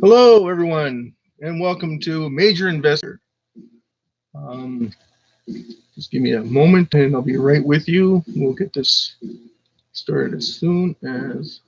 Hello, everyone, and welcome to Major Investor. Um, just give me a moment, and I'll be right with you. We'll get this started as soon as.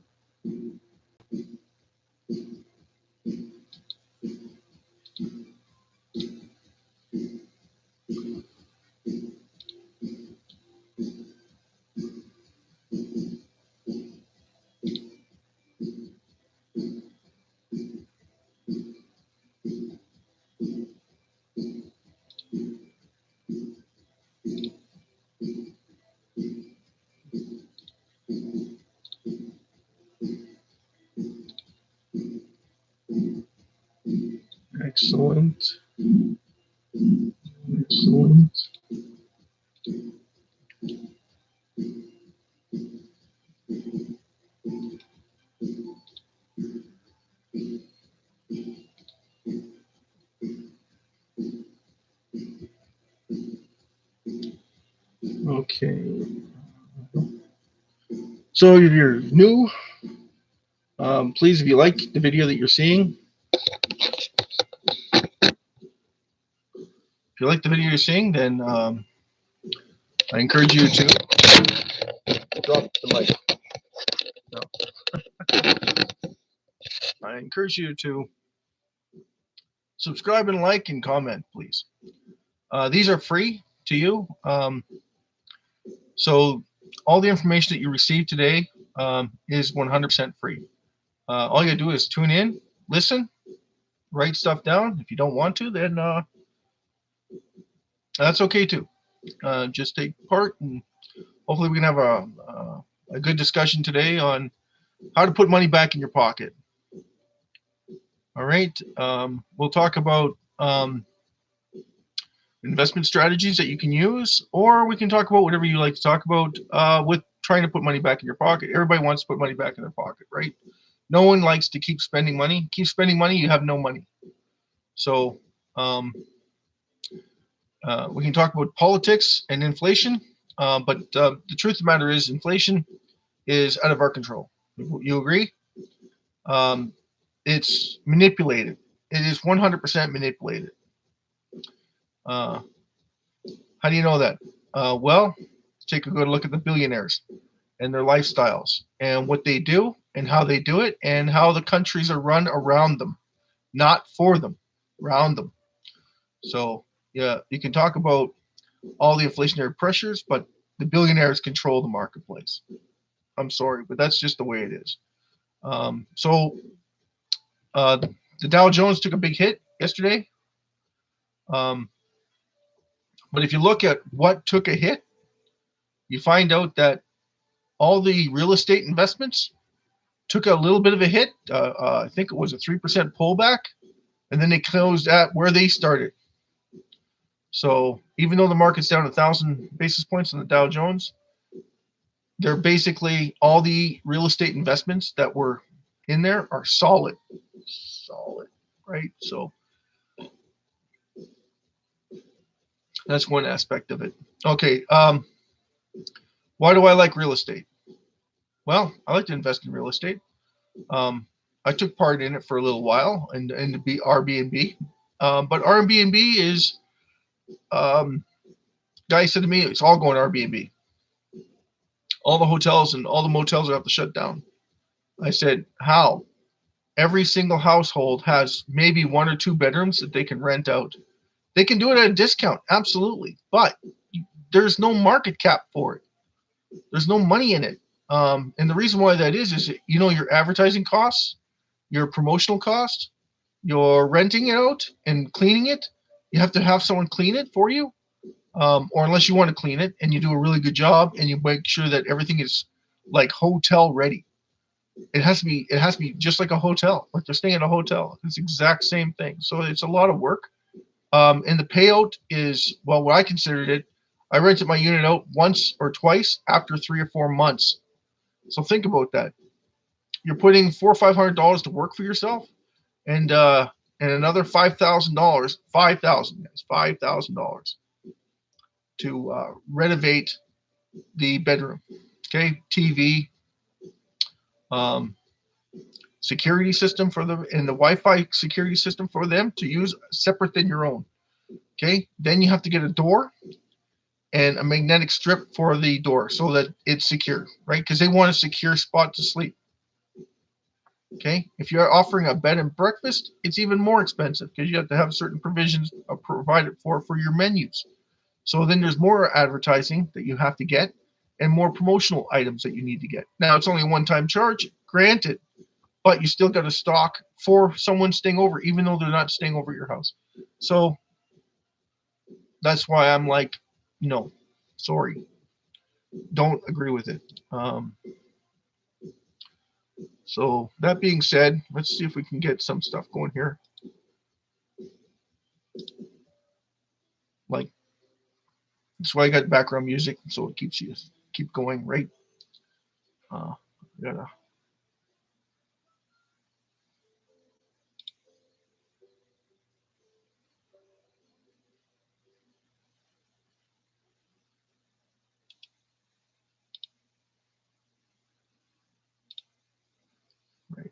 Excellent. Excellent. Okay. So if you're new, please, if you like the video that you're seeing, then I encourage you to drop the mic. No. I encourage you to subscribe and like and comment, please. These are free to you. So all the information that you receive today is 100% free. All you gotta do is tune in, listen, write stuff down. If you don't want to, then that's okay too. Just take part, and hopefully we can have a good discussion today on how to put money back in your pocket. All right. We'll talk about investment strategies that you can use, or we can talk about whatever you like to talk about with trying to put money back in your pocket. Everybody wants to put money back in their pocket, right? No one likes to keep spending money. Keep spending money, you have no money. So we can talk about politics and inflation, but the truth of the matter is inflation is out of our control. You agree? It's manipulated. It is 100% manipulated. How do you know that? Well, take a good look at the billionaires and their lifestyles and what they do and how they do it and how the countries are run around them, not for them, around them. So yeah, you can talk about all the inflationary pressures, but the billionaires control the marketplace. I'm sorry, but that's just the way it is. So the Dow Jones took a big hit yesterday. But if you look at what took a hit, you find out that all the real estate investments took a little bit of a hit. I think it was a 3% pullback, and then they closed at where they started. So even though the market's down 1,000 basis points on the Dow Jones, they're basically all the real estate investments that were in there are solid, right? So that's one aspect of it. Okay, why do I like real estate? Well, I like to invest in real estate. I took part in it for a little while and to be Airbnb, but Airbnb is guy said to me, it's all going Airbnb. All the hotels and all the motels are have to shut down. I said, how? Every single household has maybe 1 or 2 bedrooms that they can rent out. They can do it at a discount, absolutely, but there's no market cap for it. There's no money in it. And the reason why that is your advertising costs, your promotional costs, you're renting it out and cleaning it. You have to have someone clean it for you. Or unless you want to clean it and you do a really good job and you make sure that everything is like hotel ready. It has to be just like a hotel, like they're staying at a hotel. It's the exact same thing. So it's a lot of work. And the payout is, well, what I considered it, I rented my unit out once or twice after 3 or 4 months. So think about that. You're putting $400 or $500 to work for yourself, and another $5,000 to renovate the bedroom. Okay, TV, security system for them and the Wi-Fi security system for them to use separate than your own. Okay, then you have to get a door and a magnetic strip for the door so that it's secure, right? Because they want a secure spot to sleep. Okay, if you're offering a bed and breakfast, it's even more expensive because you have to have certain provisions provided for your menus. So then there's more advertising that you have to get and more promotional items that you need to get. Now it's only a one-time charge, granted, but you still got to stock for someone staying over, even though they're not staying over at your house. So that's why I'm like, no, sorry, don't agree with it. So that being said, let's see if we can get some stuff going here. Like, that's why I got background music, so it keeps you keep going, right? Gotta right.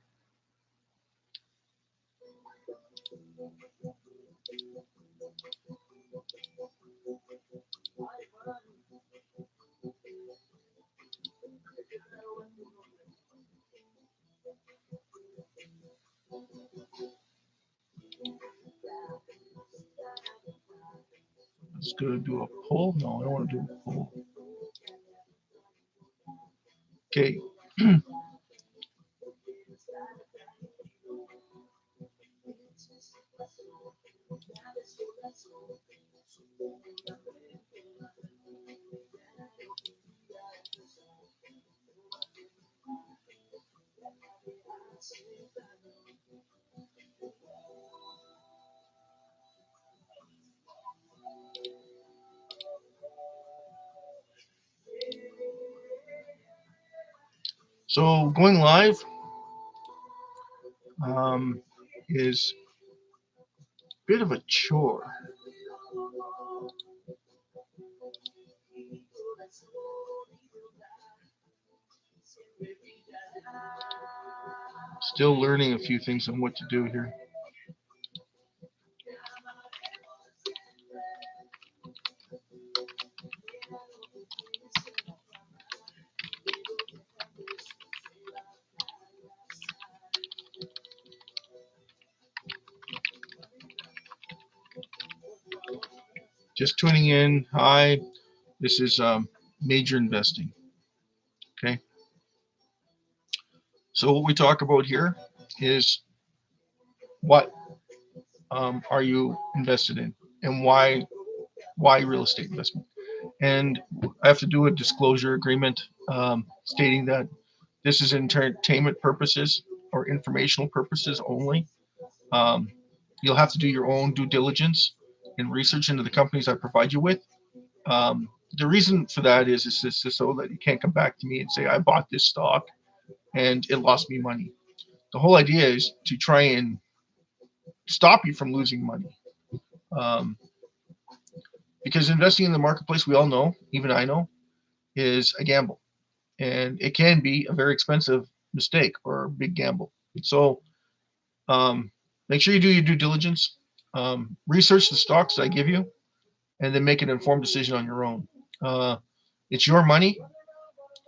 Let's go do a poll. No, I don't want to do a poll. Okay. So going live is a bit of a chore. Still learning a few things on what to do here. Just tuning in. Hi, this is major investing. Okay. So what we talk about here is what are you invested in and why real estate investment. And I have to do a disclosure agreement stating that this is entertainment purposes or informational purposes only. Um, you'll have to do your own due diligence and research into the companies I provide you with. The reason for that is just so that you can't come back to me and say I bought this stock and it lost me money. The whole idea is to try and stop you from losing money. Um, because investing in the marketplace, we all know, even I know, is a gamble, and it can be a very expensive mistake or a big gamble. So um, make sure you do your due diligence, research the stocks that I give you, and then make an informed decision on your own. Uh, it's your money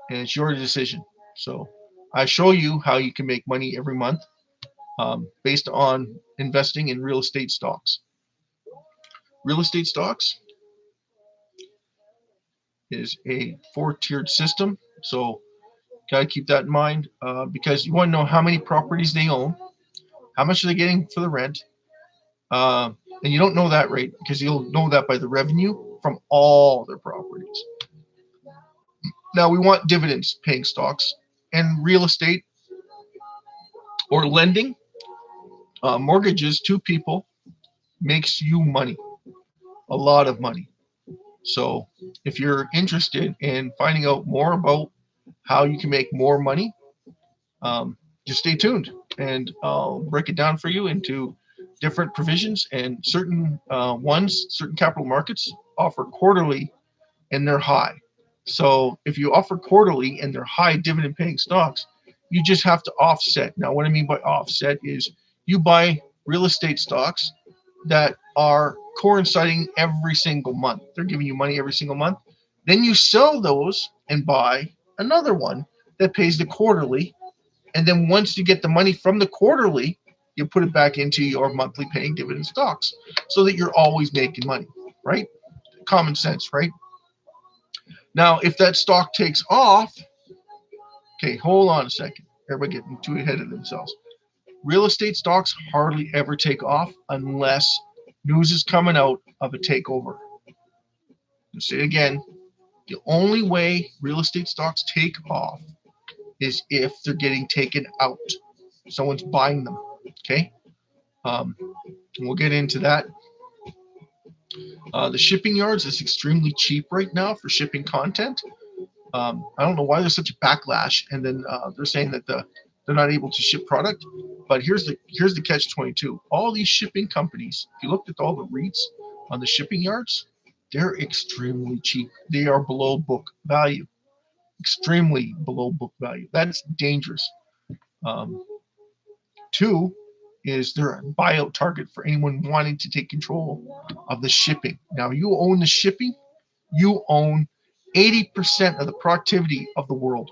and it's your decision. So I show you how you can make money every month based on investing in real estate stocks. Real estate stocks is a four-tiered system. So got to keep that in mind because you want to know how many properties they own, how much are they getting for the rent, uh, and you don't know that rate because you'll know that by the revenue from all their properties. Now we want dividends paying stocks and real estate or lending, mortgages to people makes you money, a lot of money. So if you're interested in finding out more about how you can make more money, just stay tuned and I'll break it down for you into different provisions and certain certain capital markets offer quarterly and they're high. So if you offer quarterly and they're high dividend paying stocks, You just have to offset. Now, what I mean by offset is you buy real estate stocks that are coinciding every single month. They're giving you money every single month. Then you sell those and buy another one that pays the quarterly. And then once you get the money from the quarterly, you put it back into your monthly paying dividend stocks so that you're always making money, right? Common sense, right? Now, if that stock takes off, okay, hold on a second. Everybody getting too ahead of themselves. Real estate stocks hardly ever take off unless news is coming out of a takeover. I'll say it again. The only way real estate stocks take off is if they're getting taken out. Someone's buying them. Okay? We'll get into that. The shipping yards is extremely cheap right now for shipping content. I don't know why there's such a backlash, and then they're saying that they're not able to ship product. But here's the catch-22. All these shipping companies, if you looked at all the REITs on the shipping yards, they're extremely cheap. They are below book value, extremely below book value. That's dangerous. Two is they're a buyout target for anyone wanting to take control of the shipping. Now, you own the shipping, you own 80% of the productivity of the world.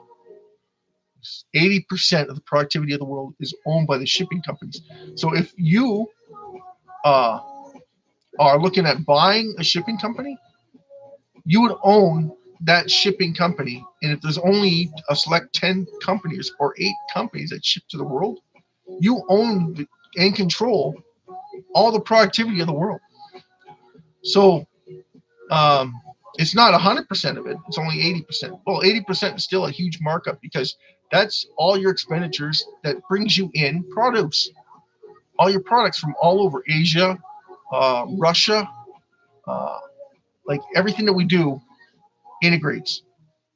80% of the productivity of the world is owned by the shipping companies. So if you are looking at buying a shipping company, you would own that shipping company. And if there's only a select 10 companies or 8 companies that ship to the world, you own and control all the productivity of the world. So it's not 100% of it. It's only 80%. Well, 80% is still a huge markup because that's all your expenditures that brings you in produce. All your products from all over Asia, Russia, like everything that we do integrates,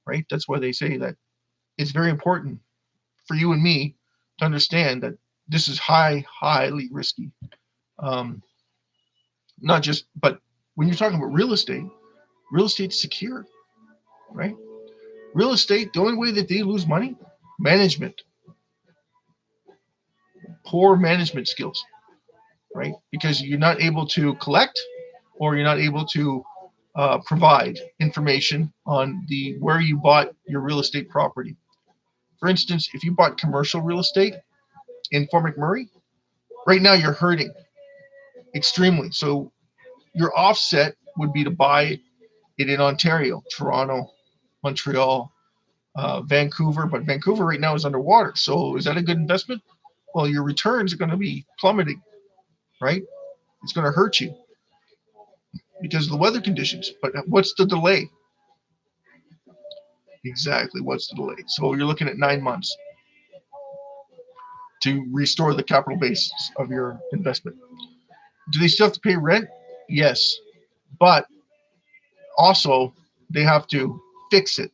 right? That's why they say that it's very important for you and me to understand that this is highly risky. Not just, but when you're talking about real estate's secure, right? Real estate, the only way that they lose money, management, poor management skills, right? Because you're not able to collect or you're not able to provide information on the where you bought your real estate property. For instance, if you bought commercial real estate in Fort McMurray, right now you're hurting extremely. So your offset would be to buy it in Ontario, Toronto, Montreal, Vancouver, but Vancouver right now is underwater. So is that a good investment? Well, your returns are going to be plummeting, right? It's going to hurt you because of the weather conditions. But what's the delay? Exactly. What's the delay? So you're looking at 9 months to restore the capital base of your investment. Do they still have to pay rent? Yes. But also, they have to fix it.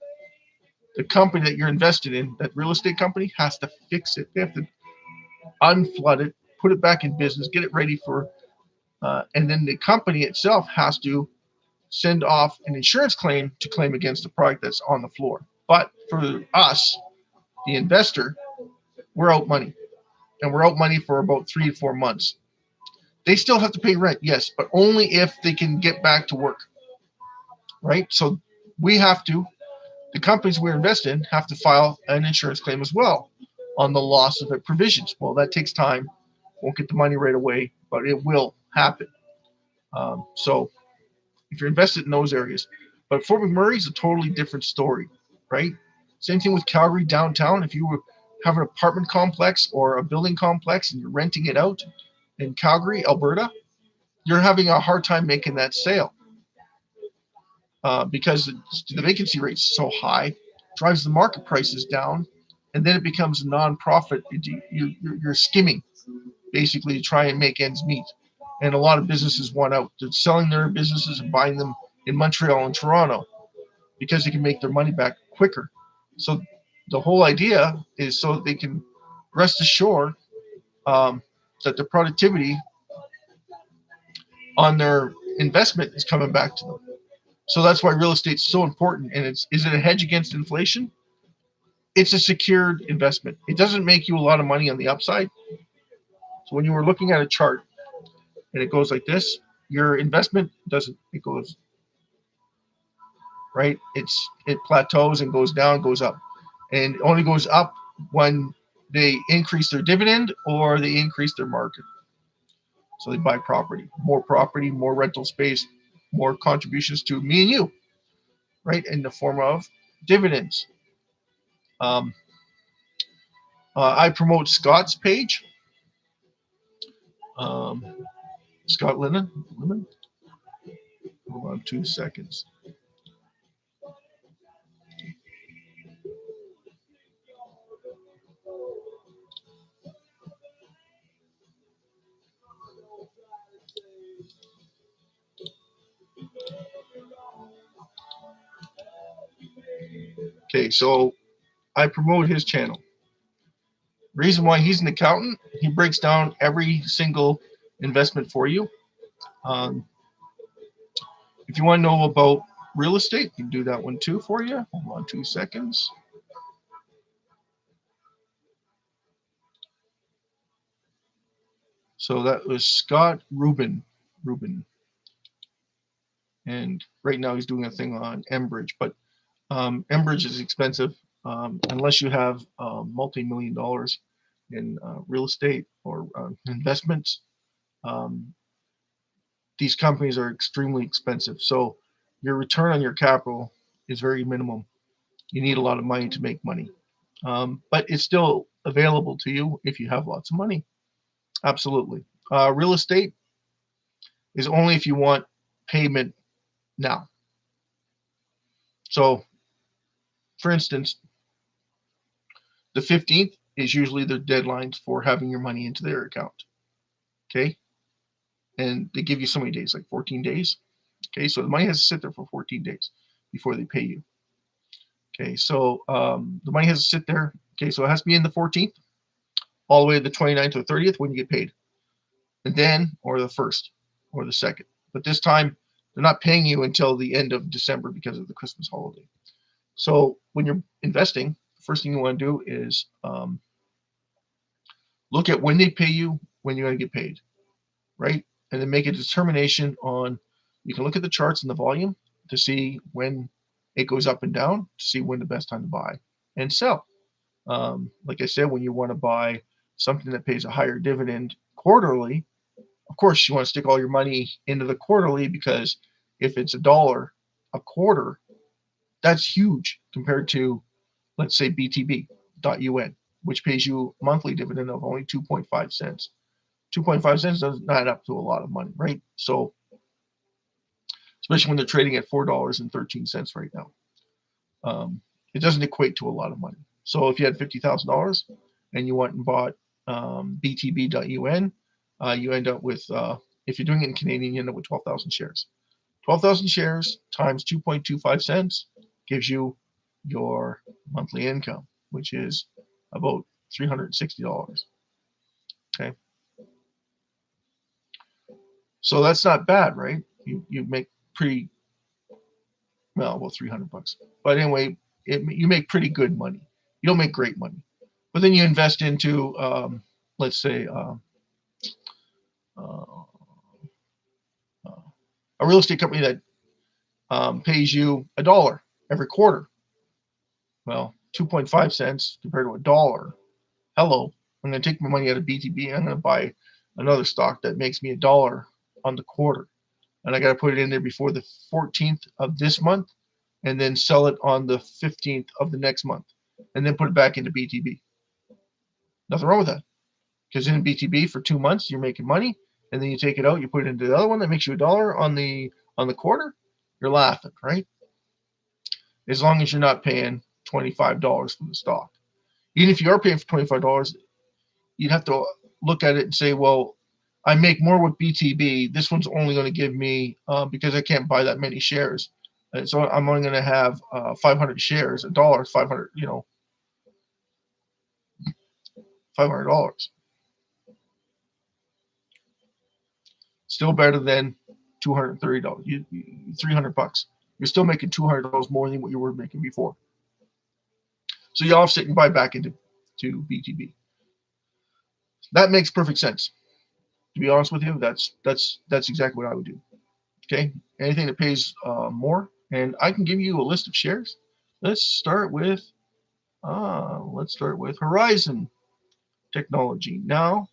The company that you're invested in, that real estate company, has to fix it. They have to unflood it, put it back in business, get it ready for, and then the company itself has to send off an insurance claim to claim against the product that's on the floor. But for us, the investor, we're out money, and we're out money for about 3 to 4 months. They still have to pay rent, yes, but only if they can get back to work, right? So we have to, the companies we invest in have to file an insurance claim as well on the loss of it provisions. Well, that takes time. Won't get the money right away, but it will happen. So if you're invested in those areas. But Fort McMurray is a totally different story, right? Same thing with Calgary downtown. If you have an apartment complex or a building complex and you're renting it out in Calgary, Alberta, you're having a hard time making that sale because the vacancy rate is so high, drives the market prices down, and then it becomes a non-profit. You're skimming, basically, to try and make ends meet. And a lot of businesses want out. They're selling their businesses and buying them in Montreal and Toronto because they can make their money back quicker. So the whole idea is so that they can rest assured that the productivity on their investment is coming back to them. So that's why real estate is so important. And is it a hedge against inflation? it's a secured investment. It doesn't make you a lot of money on the upside. So when you were looking at a chart and it goes like this, your investment doesn't. It goes right. It plateaus and goes down, goes up, and it only goes up when they increase their dividend or they increase their market. So they buy property, more rental space, more contributions to me and you, right, in the form of dividends. Um, I promote Scott's page, um, Scott Lennon. Hold on 2 seconds. Okay, so I promote his channel. Reason why he's an accountant, he breaks down every single investment for you. Um, if you want to know about real estate, you can do that one too for you. Hold on 2 seconds. So that was Scott Rubin. And right now he's doing a thing on Enbridge, but Enbridge is expensive unless you have multi-million dollars in real estate or investments. Um, these companies are extremely expensive. So your return on your capital is very minimum. You need a lot of money to make money. But it's still available to you if you have lots of money. Absolutely. Real estate is only if you want payment now. So, for instance, the 15th is usually the deadlines for having your money into their account. Okay. And they give you so many days, like 14 days. Okay. So the money has to sit there for 14 days before they pay you. Okay. So the money has to sit there. Okay. So it has to be in the 14th all the way to the 29th or 30th when you get paid. And then, or the 1st or the 2nd. But this time, they're not paying you until the end of December because of the Christmas holiday. So when you're investing, the first thing you want to do is look at when they pay you, when you're going to get paid, right? And then make a determination on, you can look at the charts and the volume to see when it goes up and down, to see when the best time to buy and sell. Like I said, when you want to buy something that pays a higher dividend quarterly, of course you want to stick all your money into the quarterly, because if it's $1 a quarter, that's huge compared to, let's say, BTB.UN, which pays you a monthly dividend of only 2.5 cents. 2.5 cents doesn't add up to a lot of money, right? So, especially when they're trading at $4.13 right now, it doesn't equate to a lot of money. So, if you had $50,000 and you went and bought BTB.UN, you end up with, if you're doing it in Canadian, you end up with 12,000 shares. 12,000 shares times 2.25 cents gives you your monthly income, which is about $360. Okay. So that's not bad, right? You make pretty, well, 300 bucks. But anyway, you make pretty good money. You don't make great money. But then you invest into, let's say, uh, a real estate company that pays you $1 every quarter. Well, 2.5 cents compared to $1. Hello, I'm going to take my money out of BTB. I'm going to buy another stock that makes me $1 on the quarter. And I got to put it in there before the 14th of this month, and then sell it on the 15th of the next month, and then put it back into BTB. Nothing wrong with that. Because in BTB for 2 months, you're making money, and then you take it out, you put it into the other one that makes you $1 on the quarter. You're laughing, right? As long as you're not paying $25 for the stock. Even if you are paying for $25, you'd have to look at it and say, well, I make more with BTB. This one's only going to give me, because I can't buy that many shares. So I'm only going to have 500 shares, $1, 500, $500. Still better than $230. 300 bucks. You're still making $200 more than what you were making before. So you offset and buy back into BTB. That makes perfect sense. To be honest with you, that's exactly what I would do. Okay, anything that pays more, and I can give you a list of shares. Let's start with Horizon Technology. Now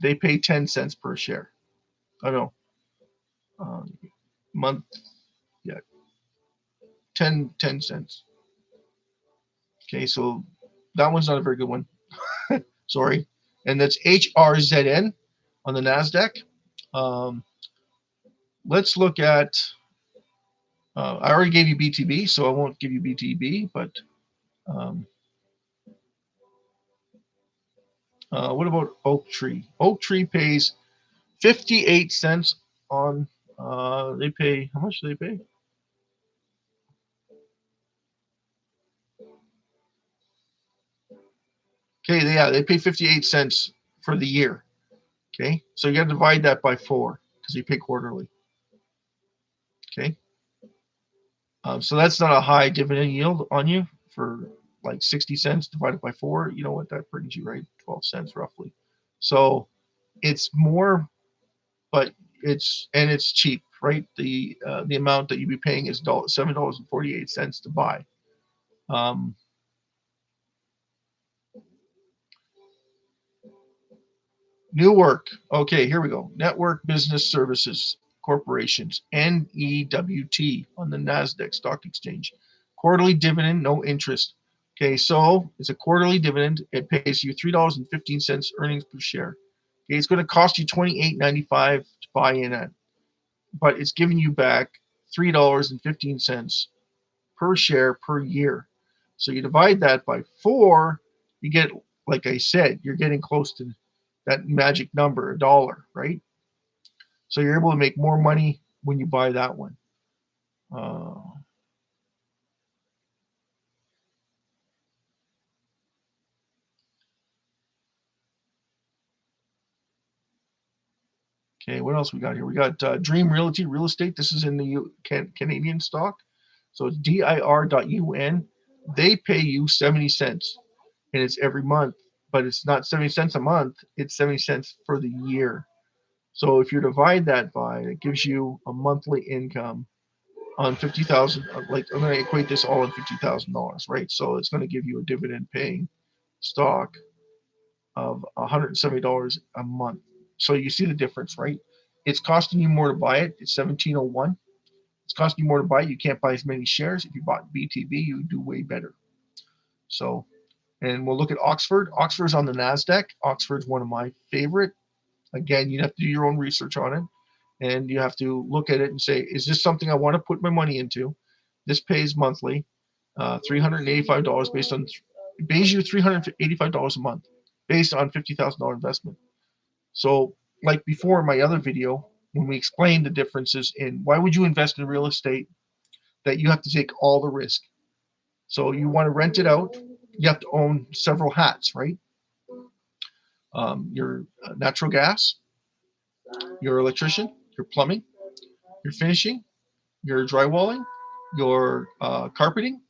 they pay 10 cents per share. I know, month, yeah, 10 cents. Okay, so that one's not a very good one. Sorry, and that's HRZN on the Nasdaq. Um, let's look at. I already gave you BTB, so I won't give you BTB. But um, what about Oak Tree? Oak Tree pays 58 cents on. They pay how much do they pay? Okay, yeah, they pay 58 cents for the year. Okay, so you got to divide that by 4 because you pay quarterly. Okay, so that's not a high dividend yield on you for like 60 cents divided by 4. You know what that brings you, right? 12 cents roughly. So it's more, but it's cheap, right? The amount that you'd be paying is $7.48 to buy. Um, Newark. Okay, here we go. Network Business Services Corporations, NEWT, on the Nasdaq Stock Exchange. Quarterly dividend, no interest. Okay, so it's a quarterly dividend. It pays you $3.15 earnings per share. Okay, it's going to cost you $28.95 to buy in at, but it's giving you back $3.15 per share per year. So you divide that by 4, you get, like I said, you're getting close to that magic number, a dollar, right? So you're able to make more money when you buy that one. Uh, okay, what else we got here? We got Dream Realty Real Estate. This is in the Canadian stock. So it's dir.un. They pay you 70 cents, and it's every month, but it's not 70 cents a month, it's 70 cents for the year. So if you divide that by, it gives you a monthly income on 50,000. Like I'm going to equate this all in $50,000, right? So it's going to give you a dividend paying stock of $170 a month. So you see the difference, right? It's costing you more to buy it. It's 1701. It's costing you more to buy it. You can't buy as many shares. If you bought BTB, you would do way better. So, and we'll look at Oxford. Oxford's on the Nasdaq. Oxford's one of my favorite. Again, you have to do your own research on it, and you have to look at it and say, is this something I want to put my money into? This pays monthly, $385 based on, it pays you $385 a month based on $50,000 investment. So, like before in my other video, when we explained the differences in why would you invest in real estate, that you have to take all the risk. So you want to rent it out, you have to own several hats, right? Your natural gas, your electrician, your plumbing, your finishing, your drywalling, your carpeting,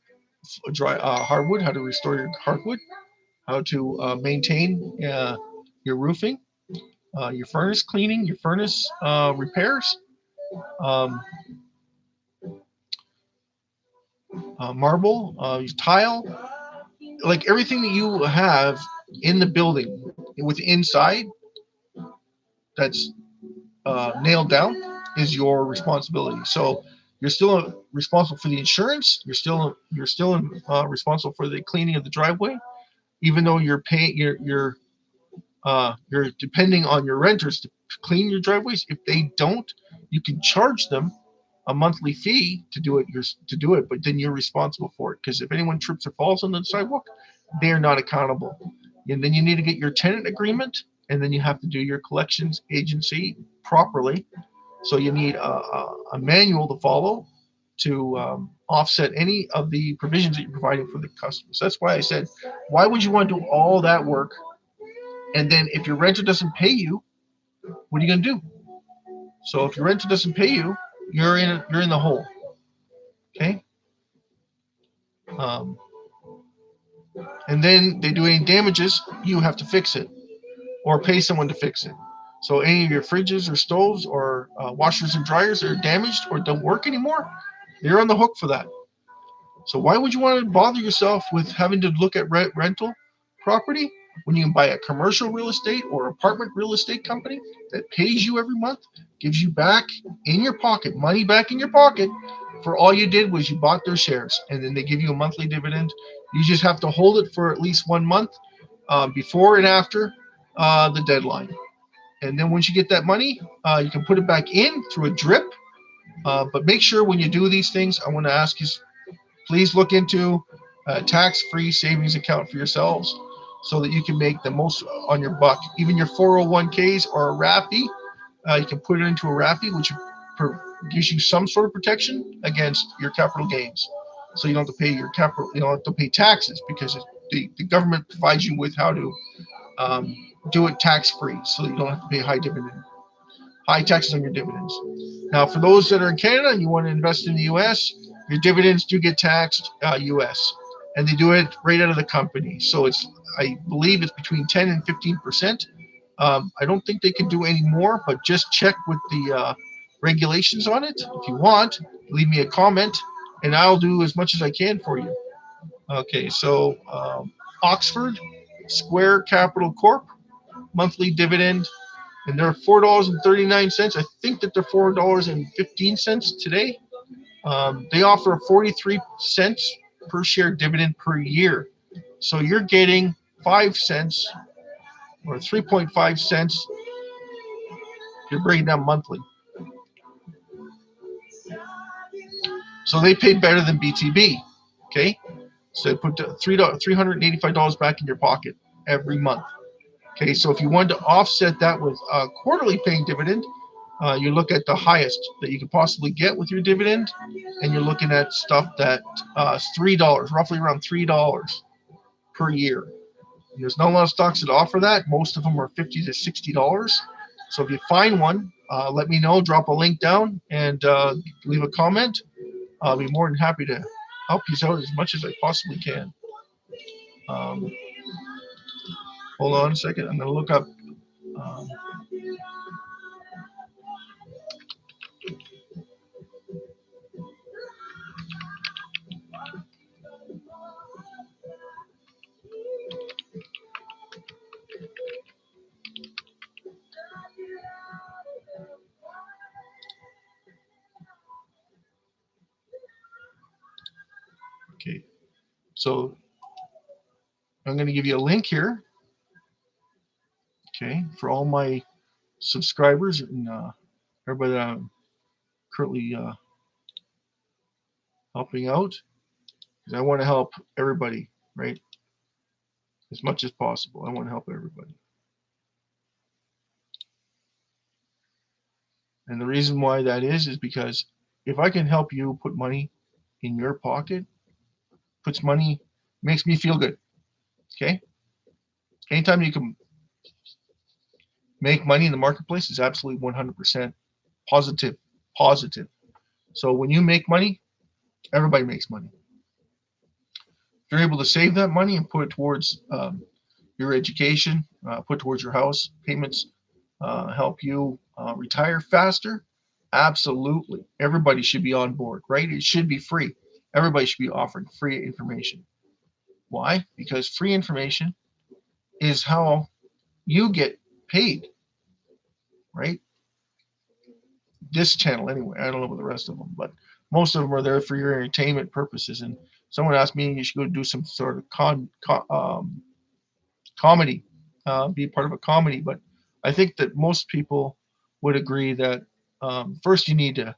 dry hardwood, how to restore your hardwood, how to maintain your roofing, your furnace cleaning, your furnace repairs, um, marble, tile, like everything that you have in the building with inside that's nailed down is your responsibility. So you're still responsible for the insurance. You're still responsible for the cleaning of the driveway, even though you're paying you're depending on your renters to clean your driveways. If they don't, you can charge them a monthly fee to do it, but then you're responsible for it, because if anyone trips or falls on the sidewalk, they're not accountable. And then you need to get your tenant agreement, and then you have to do your collections agency properly. So you need a manual to follow to offset any of the provisions that you're providing for the customers. That's why I said, why would you want to do all that work, and then if your renter doesn't pay you, what are you going to do? So if your renter doesn't pay you, you're in the hole. Okay. Um, And then they do any damages, you have to fix it or pay someone to fix it. So any of your fridges or stoves or washers and dryers that are damaged or don't work anymore, they're on the hook for that. So why would you want to bother yourself with having to look at rental property when you can buy a commercial real estate or apartment real estate company that pays you every month, gives you back in your pocket, money back in your pocket for all you did was you bought their shares, and then they give you a monthly dividend. You just have to hold it for at least 1 month before and after the deadline. And then once you get that money, you can put it back in through a drip. But make sure when you do these things, I want to ask you, please look into a tax-free savings account for yourselves so that you can make the most on your buck. Even your 401ks or a RAFI, you can put it into a RAFI, which gives you some sort of protection against your capital gains. So you don't have to pay your capital, you don't have to pay taxes because the government provides you with how to do it tax-free, so you don't have to pay high taxes on your dividends. Now, for those that are in Canada and you want to invest in the U.S., your dividends do get taxed U.S. and they do it right out of the company. So I believe it's between 10 and 15%. I don't think they can do any more, but just check with the regulations on it. If you want, leave me a comment, and I'll do as much as I can for you. Okay, so Oxford Square Capital Corp, monthly dividend, and they're $4.39. I think that they're $4.15 today. They offer 43 cents per share dividend per year. So you're getting 5 cents or 3.5 cents. You're breaking down monthly. So they pay better than BTB. Okay. So they put $385 back in your pocket every month. Okay. So if you wanted to offset that with a quarterly paying dividend, you look at the highest that you could possibly get with your dividend, and you're looking at stuff that is $3, roughly around $3 per year. And there's not a lot of stocks that offer that. Most of them are $50 to $60. So if you find one, let me know. Drop a link down and leave a comment. I'll be more than happy to help you out as much as I possibly can. Um, Hold on a second. I'm going to look up. Um, okay. So I'm going to give you a link here. Okay. For all my subscribers and everybody that I'm currently helping out, because I want to help everybody, right? As much as possible. I want to help everybody. And the reason why that is because if I can help you put money in your pocket, puts money, makes me feel good. Okay? Anytime you can make money in the marketplace is absolutely 100% positive. Positive. So when you make money, everybody makes money. If you're able to save that money and put it towards your education, put towards your house payments, help you retire faster, absolutely. Everybody should be on board, right? It should be free. Everybody should be offering free information. Why? Because free information is how you get paid, right? This channel, anyway. I don't know about the rest of them, but most of them are there for your entertainment purposes. And someone asked me, you should go do some sort of comedy, be part of a comedy. But I think that most people would agree that first you need to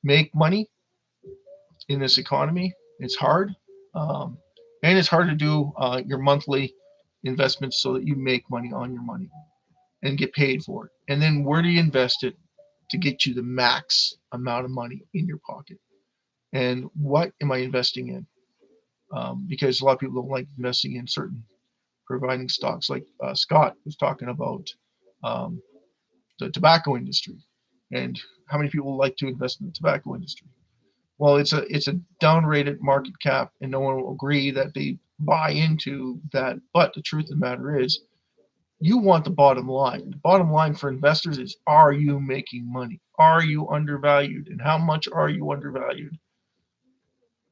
make money in this economy. It's hard, um, and it's hard to do your monthly investments so that you make money on your money and get paid for it. And then where do you invest it to get you the max amount of money in your pocket? And what am I investing in? Because a lot of people don't like investing in certain providing stocks, like Scott was talking about um, the tobacco industry, and how many people like to invest in the tobacco industry. Well, it's a downrated market cap, and no one will agree that they buy into that. But the truth of the matter is, you want the bottom line. The bottom line for investors is, are you making money? Are you undervalued? And how much are you undervalued?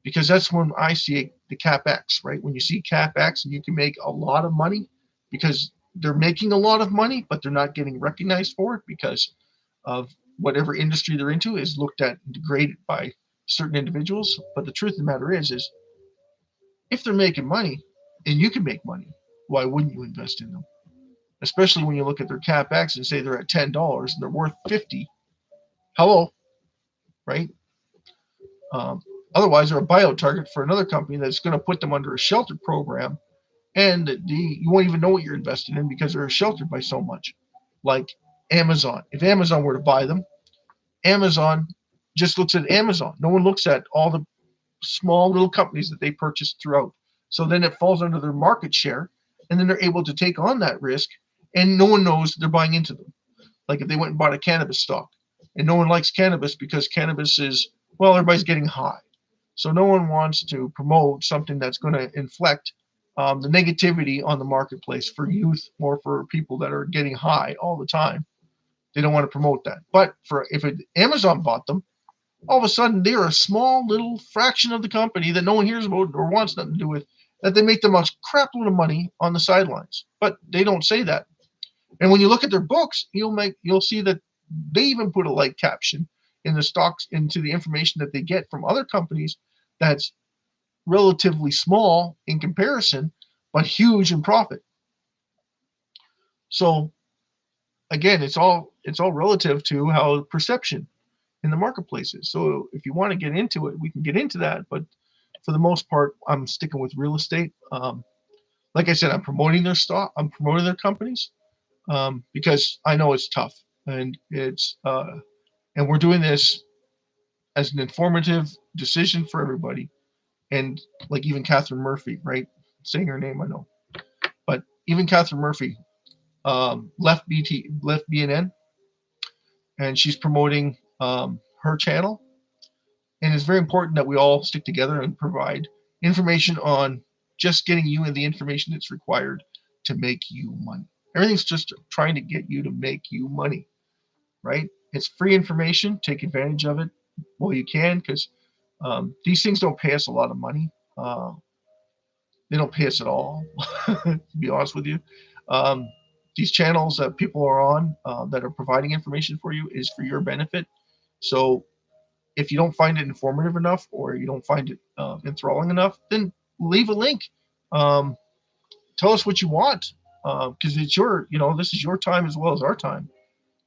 Because that's when I see the CapEx, right? When you see CapEx and you can make a lot of money because they're making a lot of money, but they're not getting recognized for it because of whatever industry they're into is looked at and degraded by certain individuals. But the truth of the matter is if they're making money and you can make money, why wouldn't you invest in them? Especially when you look at their CapEx and say they're at $10 and they're worth 50. Hello, right? Otherwise, they're a buyout target for another company that's going to put them under a sheltered program, and you won't even know what you're invested in because they're sheltered by so much. Like Amazon. If Amazon were to buy them, Amazon just looks at Amazon. No one looks at all the small little companies that they purchased throughout. So then it falls under their market share, and then they're able to take on that risk, and no one knows they're buying into them. Like if they went and bought a cannabis stock, and no one likes cannabis because cannabis is, well, everybody's getting high. So no one wants to promote something that's going to inflect the negativity on the marketplace for youth or for people that are getting high all the time. They don't want to promote that. But for if Amazon bought them, all of a sudden they're a small little fraction of the company that no one hears about or wants nothing to do with, that they make them a crap load of money on the sidelines. But they don't say that. And when you look at their books, you'll see that they even put a light caption in the stocks into the information that they get from other companies that's relatively small in comparison, but huge in profit. So again, it's all relative to how perception in the marketplace is. So if you want to get into it, we can get into that. But for the most part, I'm sticking with real estate. Like I said, I'm promoting their stock. I'm promoting their companies because I know it's tough, and and we're doing this as an informative decision for everybody. And like even Catherine Murphy, right? Saying her name, I know, but even Catherine Murphy left BNN, and she's promoting her channel. And it's very important that we all stick together and provide information on just getting you in the information that's required to make you money. Everything's just trying to get you to make you money, right? It's free information. Take advantage of it while you can, because these things don't pay us a lot of money. They don't pay us at all, to be honest with you. Um, these channels that people are on that are providing information for you is for your benefit. So if you don't find it informative enough or you don't find it enthralling enough, then leave a link. Um, Tell us what you want, because it's this is your time as well as our time,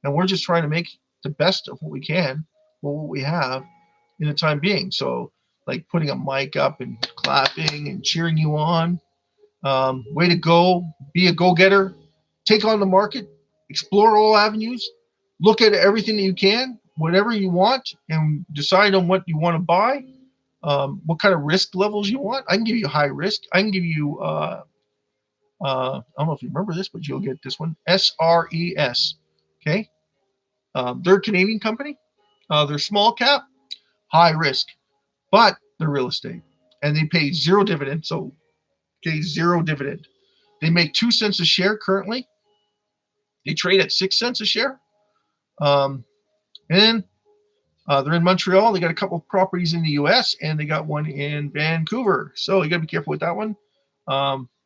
and we're just trying to make the best of what we can, what we have in the time being. So, like putting a mic up and clapping and cheering you on. Way to go! Be a go-getter. Take on the market. Explore all avenues. Look at everything that you can, whatever you want, and decide on what you want to buy. What kind of risk levels you want. I can give you high risk. I can give you. I don't know if you remember this, but you'll get this one. SRES. Okay. They're a Canadian company. They're small cap, high risk, but they're real estate, and they pay zero dividend. So, okay, zero dividend. They make 2 cents a share currently. They trade at 6 cents a share. And they're in Montreal. They got a couple of properties in the U.S. and they got one in Vancouver. So you got to be careful with that one.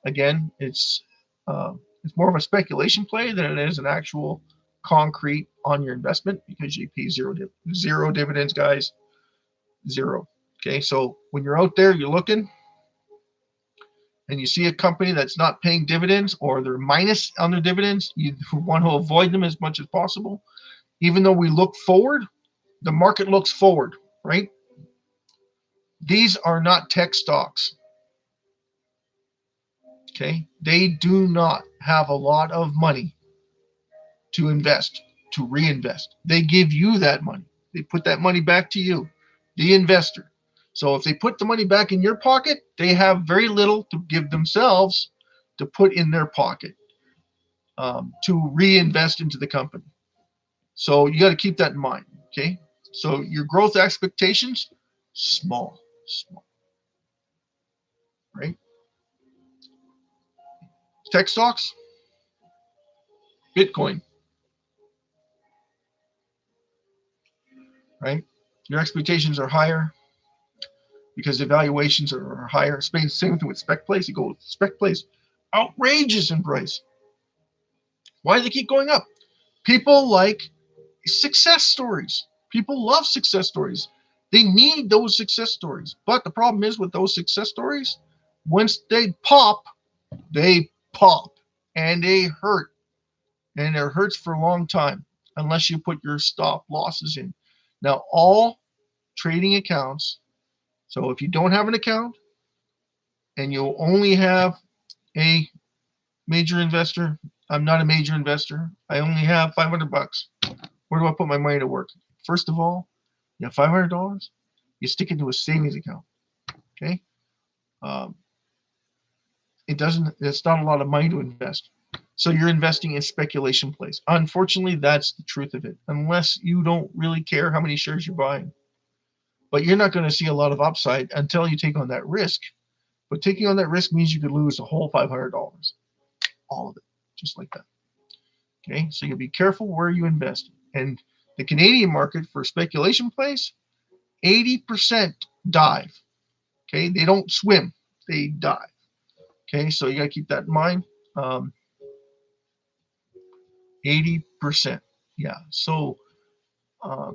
Again, it's more of a speculation play than it is an actual concrete on your investment because you pay zero dividends, guys. Zero. Okay, so when you're out there, you're looking and you see a company that's not paying dividends or they're minus on their dividends, you want to avoid them as much as possible. Even though we look forward, the market looks forward, right? These are not tech stocks. Okay, they do not have a lot of money to invest, to reinvest. They give you that money. They put that money back to you, the investor. So if they put the money back in your pocket, they have very little to give themselves to put in their pocket to reinvest into the company. So you got to keep that in mind. Okay, so your growth expectations, small, right? Tech stocks, Bitcoin, right? Your expectations are higher because the valuations are higher. Same thing with spec place. You go spec place, outrageous in price. Why do they keep going up? People like success stories. People love success stories. They need those success stories. But the problem is with those success stories, once they pop, and they hurt. And it hurts for a long time unless you put your stop losses in. Now, all trading accounts, so if you don't have an account and you only have a major investor, I'm not a major investor. I only have $500. Where do I put my money to work? First of all, you have $500. You stick it into a savings account. Okay, um, it's not a lot of money to invest. So you're investing in speculation plays. Unfortunately, that's the truth of it. Unless you don't really care how many shares you're buying, but you're not going to see a lot of upside until you take on that risk. But taking on that risk means you could lose the whole $500, all of it, just like that. Okay, so you be careful where you invest. And the Canadian market for speculation plays, 80% dive. Okay, they don't swim, they dive. Okay, so you got to keep that in mind. 80%. Yeah, so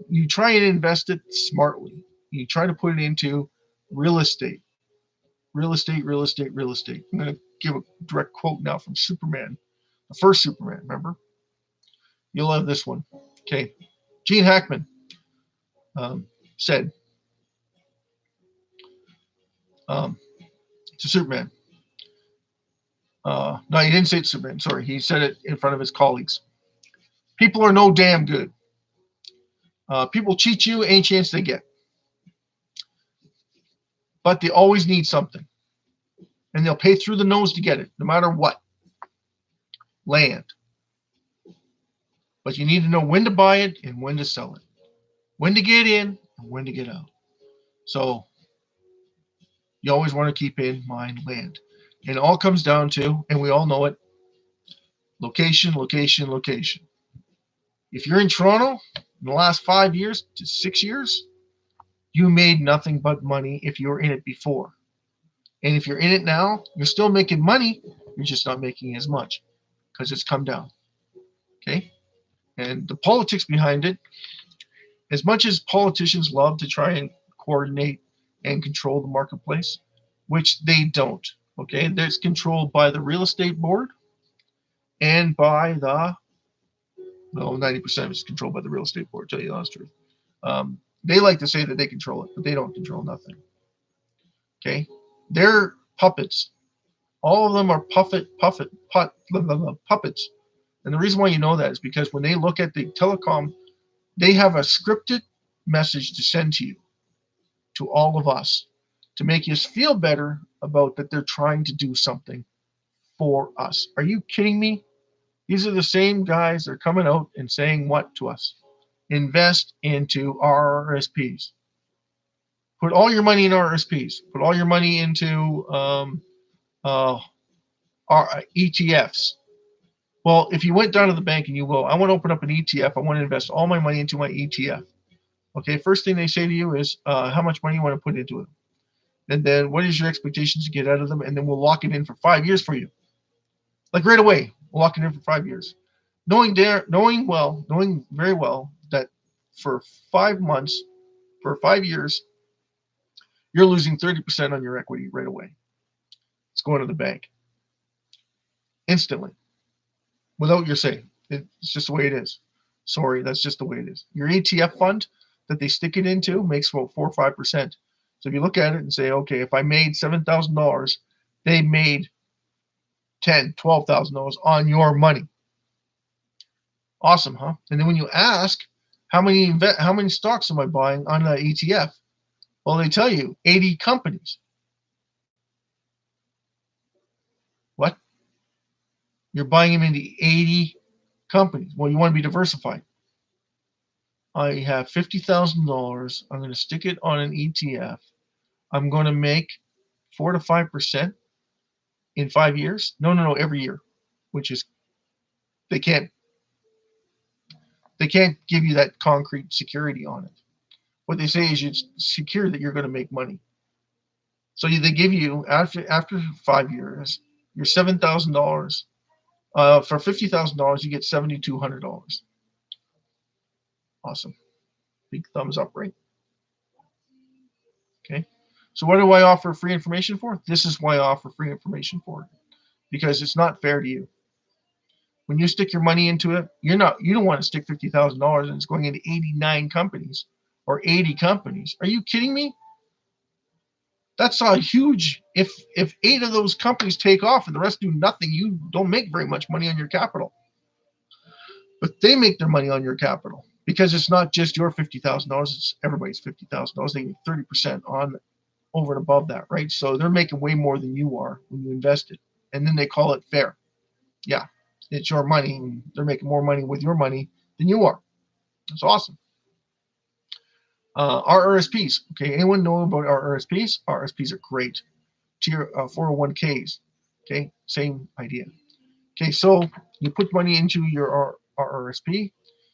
you try and invest it smartly. You try to put it into real estate. Real estate, real estate, real estate. I'm going to give a direct quote now from Superman, the first Superman, remember? You'll love this one. Okay. Gene Hackman said to Superman, no, he didn't say it to Superman, sorry. He said it in front of his colleagues. People are no damn good. People cheat you any chance they get. But they always need something. And they'll pay through the nose to get it, no matter what. Land. But you need to know when to buy it and when to sell it. When to get in and when to get out. So you always want to keep in mind land. And it all comes down to, and we all know it, location, location, location. If you're in Toronto in the last 5 years to 6 years, you made nothing but money if you were in it before. And if you're in it now, you're still making money, you're just not making as much because it's come down. Okay? And the politics behind it, as much as politicians love to try and coordinate and control the marketplace, which they don't. Okay, that's controlled by the real estate board and by the 90% is controlled by the real estate board. Tell you the honest truth. They like to say that they control it, but they don't control nothing. Okay, they're puppets. All of them are puppets. And the reason why you know that is because when they look at the telecom, they have a scripted message to send to you, to all of us, to make us feel better about that they're trying to do something for us. Are you kidding me? These are the same guys that are coming out and saying what to us? Invest into RRSPs. Put all your money in RRSPs. Put all your money into ETFs. Well, if you went down to the bank and you go, I want to open up an ETF, I want to invest all my money into my ETF. Okay, first thing they say to you is how much money you want to put into it. And then what is your expectations to get out of them? And then we'll lock it in for 5 years for you. Like right away, we'll lock it in for 5 years. Knowing very well that for 5 months, for 5 years, you're losing 30% on your equity right away. It's going to the bank instantly without your say. It's just the way it is. Sorry, that's just the way it is. Your ETF fund that they stick it into makes about 4 or 5%. So if you look at it and say, okay, if I made $7,000, they made $10,000, $12,000 on your money. Awesome, huh? And then when you ask, how many stocks am I buying on an ETF? Well, they tell you 80 companies. What? You're buying them into 80 companies. Well, you want to be diversified. I have $50,000. I'm going to stick it on an ETF. I'm going to make 4 to 5%. in 5 years? No, every year, which is they can't they can't give you that concrete security on it. What they say is it's secure that you're going to make money. So they give you after 5 years, your $7,000. For $50,000, you get $7,200. Awesome, big thumbs up, right? Okay. So what do I offer free information for? This is why I offer free information for it, because it's not fair to you. When you stick your money into it, you don't want to stick $50,000 and it's going into 89 companies or 80 companies. Are you kidding me? That's a huge. If 8 of those companies take off and the rest do nothing, you don't make very much money on your capital. But they make their money on your capital because it's not just your $50,000; it's everybody's $50,000. They get 30% on over and above that, right? So they're making way more than you are when you invest it, and then they call it fair. Yeah, it's your money, and they're making more money with your money than you are. That's awesome. RRSPs. Okay, anyone know about RRSPs? RRSPs are great. Tier 401ks. Okay, same idea. Okay, so you put money into your RRSP,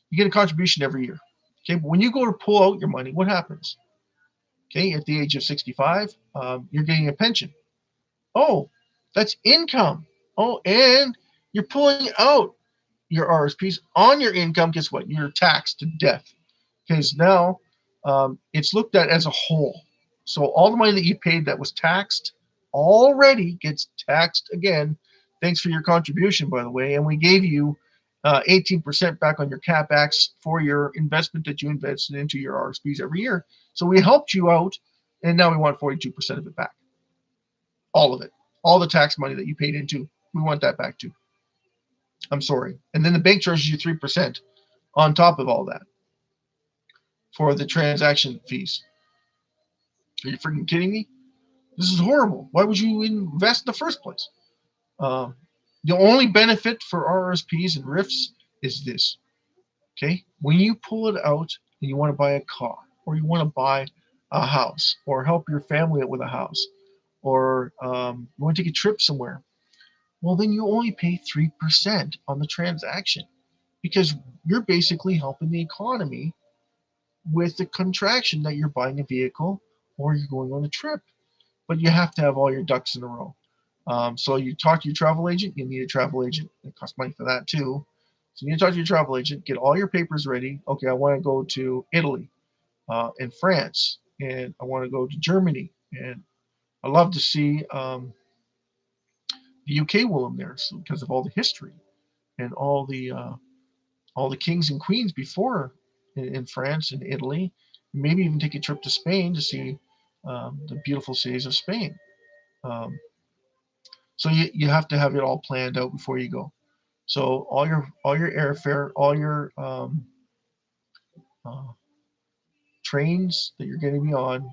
you get a contribution every year. Okay, but when you go to pull out your money, what happens? Okay, at the age of 65, you're getting a pension. Oh, that's income. Oh, and you're pulling out your RSPs on your income. Guess what? You're taxed to death because now it's looked at as a whole. So all the money that you paid that was taxed already gets taxed again. Thanks for your contribution, by the way. And we gave you 18% back on your CapEx for your investment that you invested into your RSPs every year. So we helped you out, and now we want 42% of it back. All of it. All the tax money that you paid into, we want that back too. I'm sorry. And then the bank charges you 3% on top of all that for the transaction fees. Are you freaking kidding me? This is horrible. Why would you invest in the first place? Uh, the only benefit for RSPs and RIFs is this. Okay, when you pull it out and you want to buy a car, or you want to buy a house, or help your family out with a house, or you want to take a trip somewhere, well, then you only pay 3% on the transaction because you're basically helping the economy with the contraction that you're buying a vehicle or you're going on a trip. But you have to have all your ducks in a row. So you talk to your travel agent. You need a travel agent. It costs money for that too. So you need to talk to your travel agent. Get all your papers ready. Okay, I want to go to Italy and France, and I want to go to Germany, and I love to see the UK while I'm there, so because of all the history and all the kings and queens before in France and Italy. Maybe even take a trip to Spain to see the beautiful cities of Spain. Um, so you have to have it all planned out before you go. So all your airfare, all your uh, trains that you're going to be on,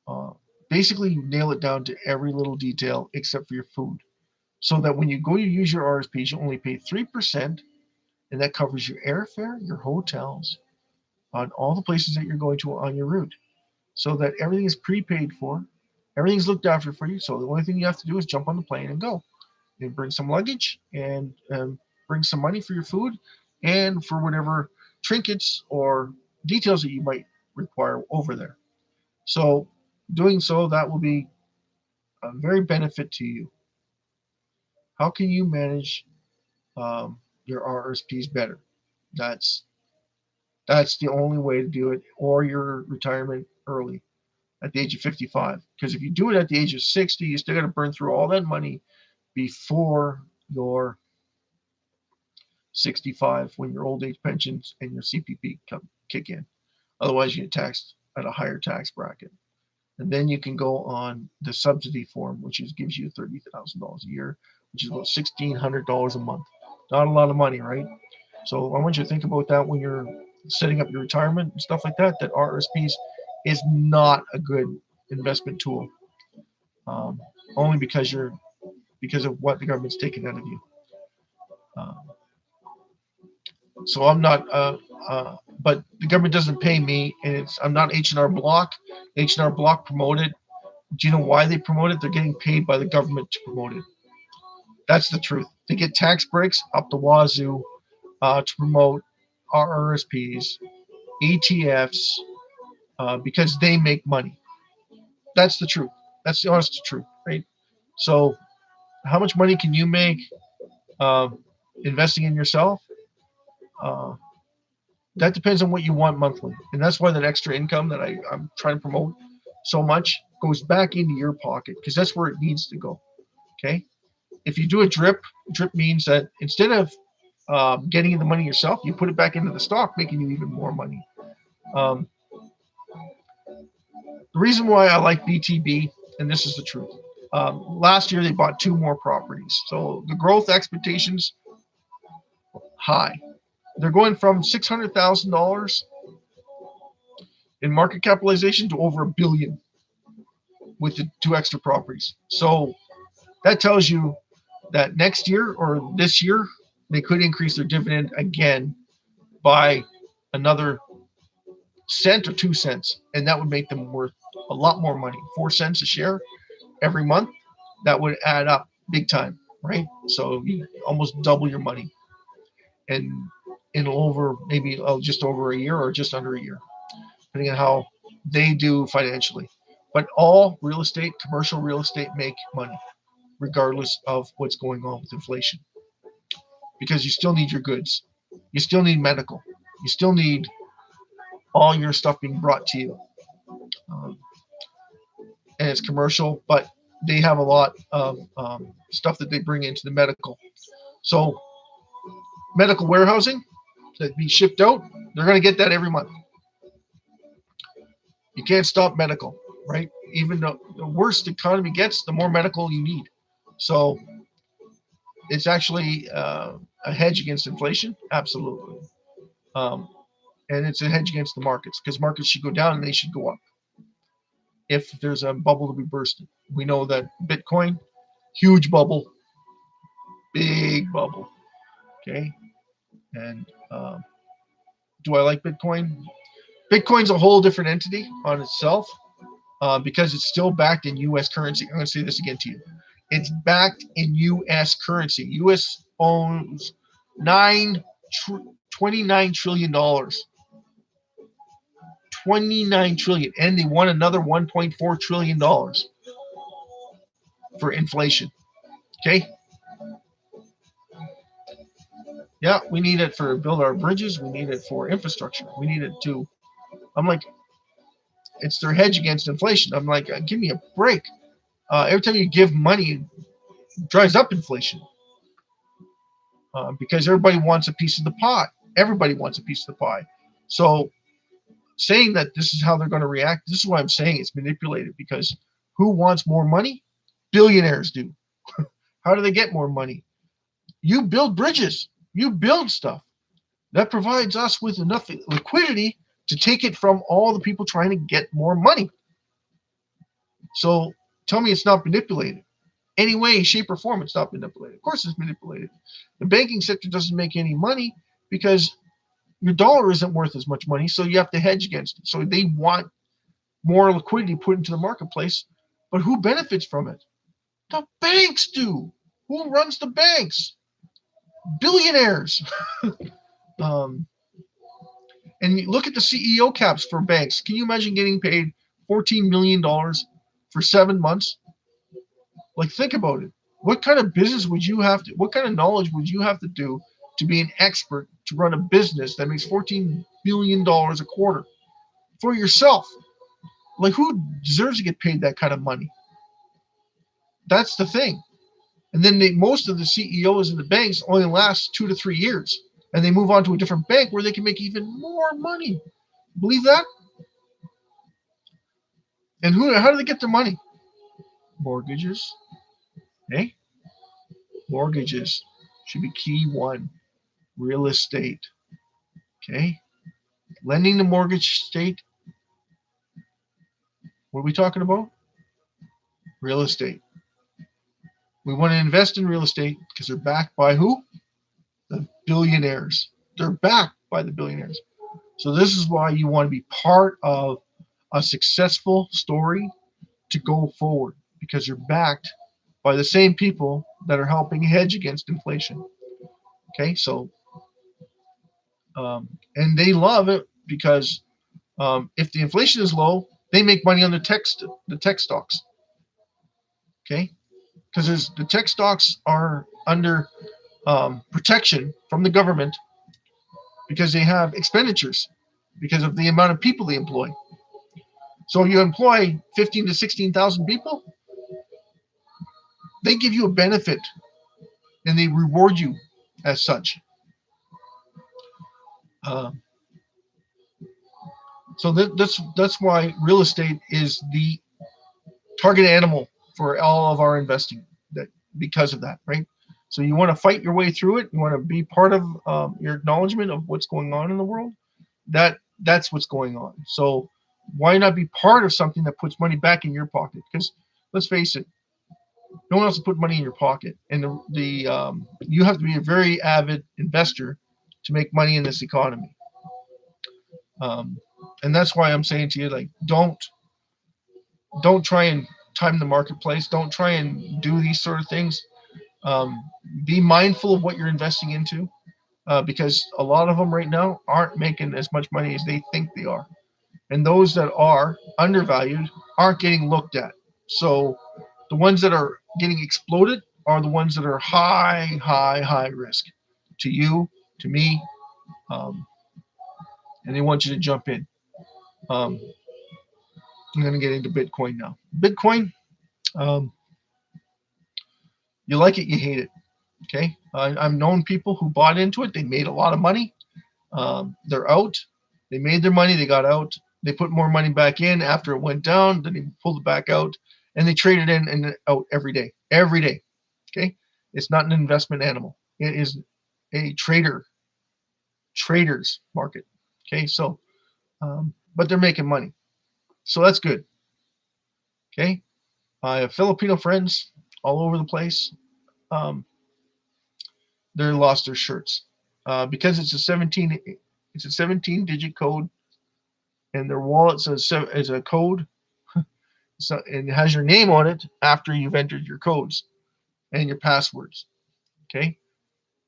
uh, basically nail it down to every little detail except for your food. So that when you go to use your RSPs, you only pay 3%, and that covers your airfare, your hotels, on all the places that you're going to on your route. So that everything is prepaid for, everything's looked after for you. So the only thing you have to do is jump on the plane and go. And bring some luggage and bring some money for your food and for whatever trinkets or details that you might require over there. So doing so, that will be a very benefit to you. How can you manage your RSPs better? That's that's the only way to do it, or your retirement early at the age of 55. Because if you do it at the age of 60, you still got to burn through all that money before your 65 when your old age pensions and your CPP kick in. Otherwise, you get taxed at a higher tax bracket. And then you can go on the subsidy form, which gives you $30,000 a year, which is about $1,600 a month. Not a lot of money, right? So I want you to think about that when you're setting up your retirement and stuff like that. That RSPs is not a good investment tool, um, only because of what the government's taking out of you. Um, so I'm not, but the government doesn't pay me, and I'm not H&R Block. H&R Block promote it, Do you know why they promote it? They're getting paid by the government to promote it. That's the truth. They get tax breaks up the wazoo to promote RRSPs, ETFs, because they make money. That's the truth. That's the honest truth, right? So, how much money can you make uh, investing in yourself? Uh, that depends on what you want monthly, and that's why that extra income that I'm trying to promote so much goes back into your pocket because that's where it needs to go. Okay, if you do a drip means that instead of getting the money yourself, you put it back into the stock, making you even more money. Um, the reason why I like BTB, and this is the truth, last year they bought 2 more properties, so the growth expectations high. They're going from $600,000 in market capitalization to over $1 billion with the 2 extra properties. So that tells you that next year or this year they could increase their dividend again by another cent or 2 cents, and that would make them worth a lot more money. 4 cents a share every month, that would add up big time, right? So you almost double your money, and in over maybe just over a year or just under a year, depending on how they do financially. But all real estate, commercial real estate, make money regardless of what's going on with inflation, because you still need your goods, you still need medical, you still need all your stuff being brought to you. Um, and it's commercial, but they have a lot of stuff that they bring into the medical. So medical warehousing that be shipped out, they're going to get that every month. You can't stop medical, right? Even the worse the economy gets, the more medical you need. So it's actually a hedge against inflation, absolutely. Um, and it's a hedge against the markets because markets should go down and they should go up if there's a bubble to be bursted. We know that Bitcoin, huge bubble, big bubble. Okay, and do I like Bitcoin? Bitcoin's a whole different entity on itself because it's still backed in U.S. currency. I'm going to say this again to you. It's backed in U.S. currency. U.S. owns $29 trillion. $29 trillion, and they want another $1.4 trillion for inflation. Okay. Yeah, we need it for build our bridges. We need it for infrastructure. We need it to. I'm like, it's their hedge against inflation. I'm like, give me a break. Every time you give money, it drives up inflation because everybody wants a piece of the pot. Everybody wants a piece of the pie. So saying that this is how they're going to react, this is why I'm saying it's manipulated, because who wants more money? Billionaires do. How do they get more money? You build bridges. You build stuff. That provides us with enough liquidity to take it from all the people trying to get more money. So tell me it's not manipulated. Any way, shape, or form, it's not manipulated. Of course it's manipulated. The banking sector doesn't make any money because your dollar isn't worth as much money, so you have to hedge against it. So they want more liquidity put into the marketplace, but who benefits from it? The banks do. Who runs the banks? Billionaires. um, and you look at the CEO caps for banks. Can you imagine getting paid $14 million for 7 months? Like, think about it. What kind of business would you have to, what kind of knowledge would you have to do to be an expert to run a business that makes $14 billion a quarter for yourself? Like, who deserves to get paid that kind of money? That's the thing. And then most of the CEOs in the banks only last 2 to 3 years, and they move on to a different bank where they can make even more money. Believe that? And how do they get their money? Mortgages. Okay? Mortgages should be key one. Real estate. Okay? Lending the mortgage state. What are we talking about? Real estate. We want to invest in real estate because they're backed by who? The billionaires. They're backed by the billionaires. So this is why you want to be part of a successful story to go forward because you're backed by the same people that are helping hedge against inflation. Okay, so and they love it because if the inflation is low, they make money on the tech stocks. Okay, because the tech stocks are under protection from the government because they have expenditures because of the amount of people they employ. So you employ 15 to 16,000 people, they give you a benefit and they reward you as such. Uh, so that's why real estate is the target animal for all of our investing. That because of that, right? So you want to fight your way through it. You want to be part of your acknowledgement of what's going on in the world. That's what's going on. So why not be part of something that puts money back in your pocket? Because let's face it, no one else will put money in your pocket, and you have to be a very avid investor to make money in this economy. Um, and that's why I'm saying to you, like, don't try and time the marketplace. Don't try and do these sort of things. Um, be mindful of what you're investing into, because a lot of them right now aren't making as much money as they think they are, and those that are undervalued aren't getting looked at. So the ones that are getting exploded are the ones that are high risk to you, to me, um, and they want you to jump in. Um, I'm going to get into Bitcoin now. Bitcoin, um, you like it, you hate it. Okay, I've known people who bought into it. They made a lot of money. They're out. They made their money. They got out. They put more money back in after it went down. Then they pulled it back out, and they traded in and out every day. Every day. Okay, it's not an investment animal. It is a traders market. Okay, so but they're making money, so that's good. Okay, I have Filipino friends all over the place. Um, they lost their shirts because it's a 17 digit code, and their wallet says is a code, so and it has your name on it after you've entered your codes and your passwords. Okay,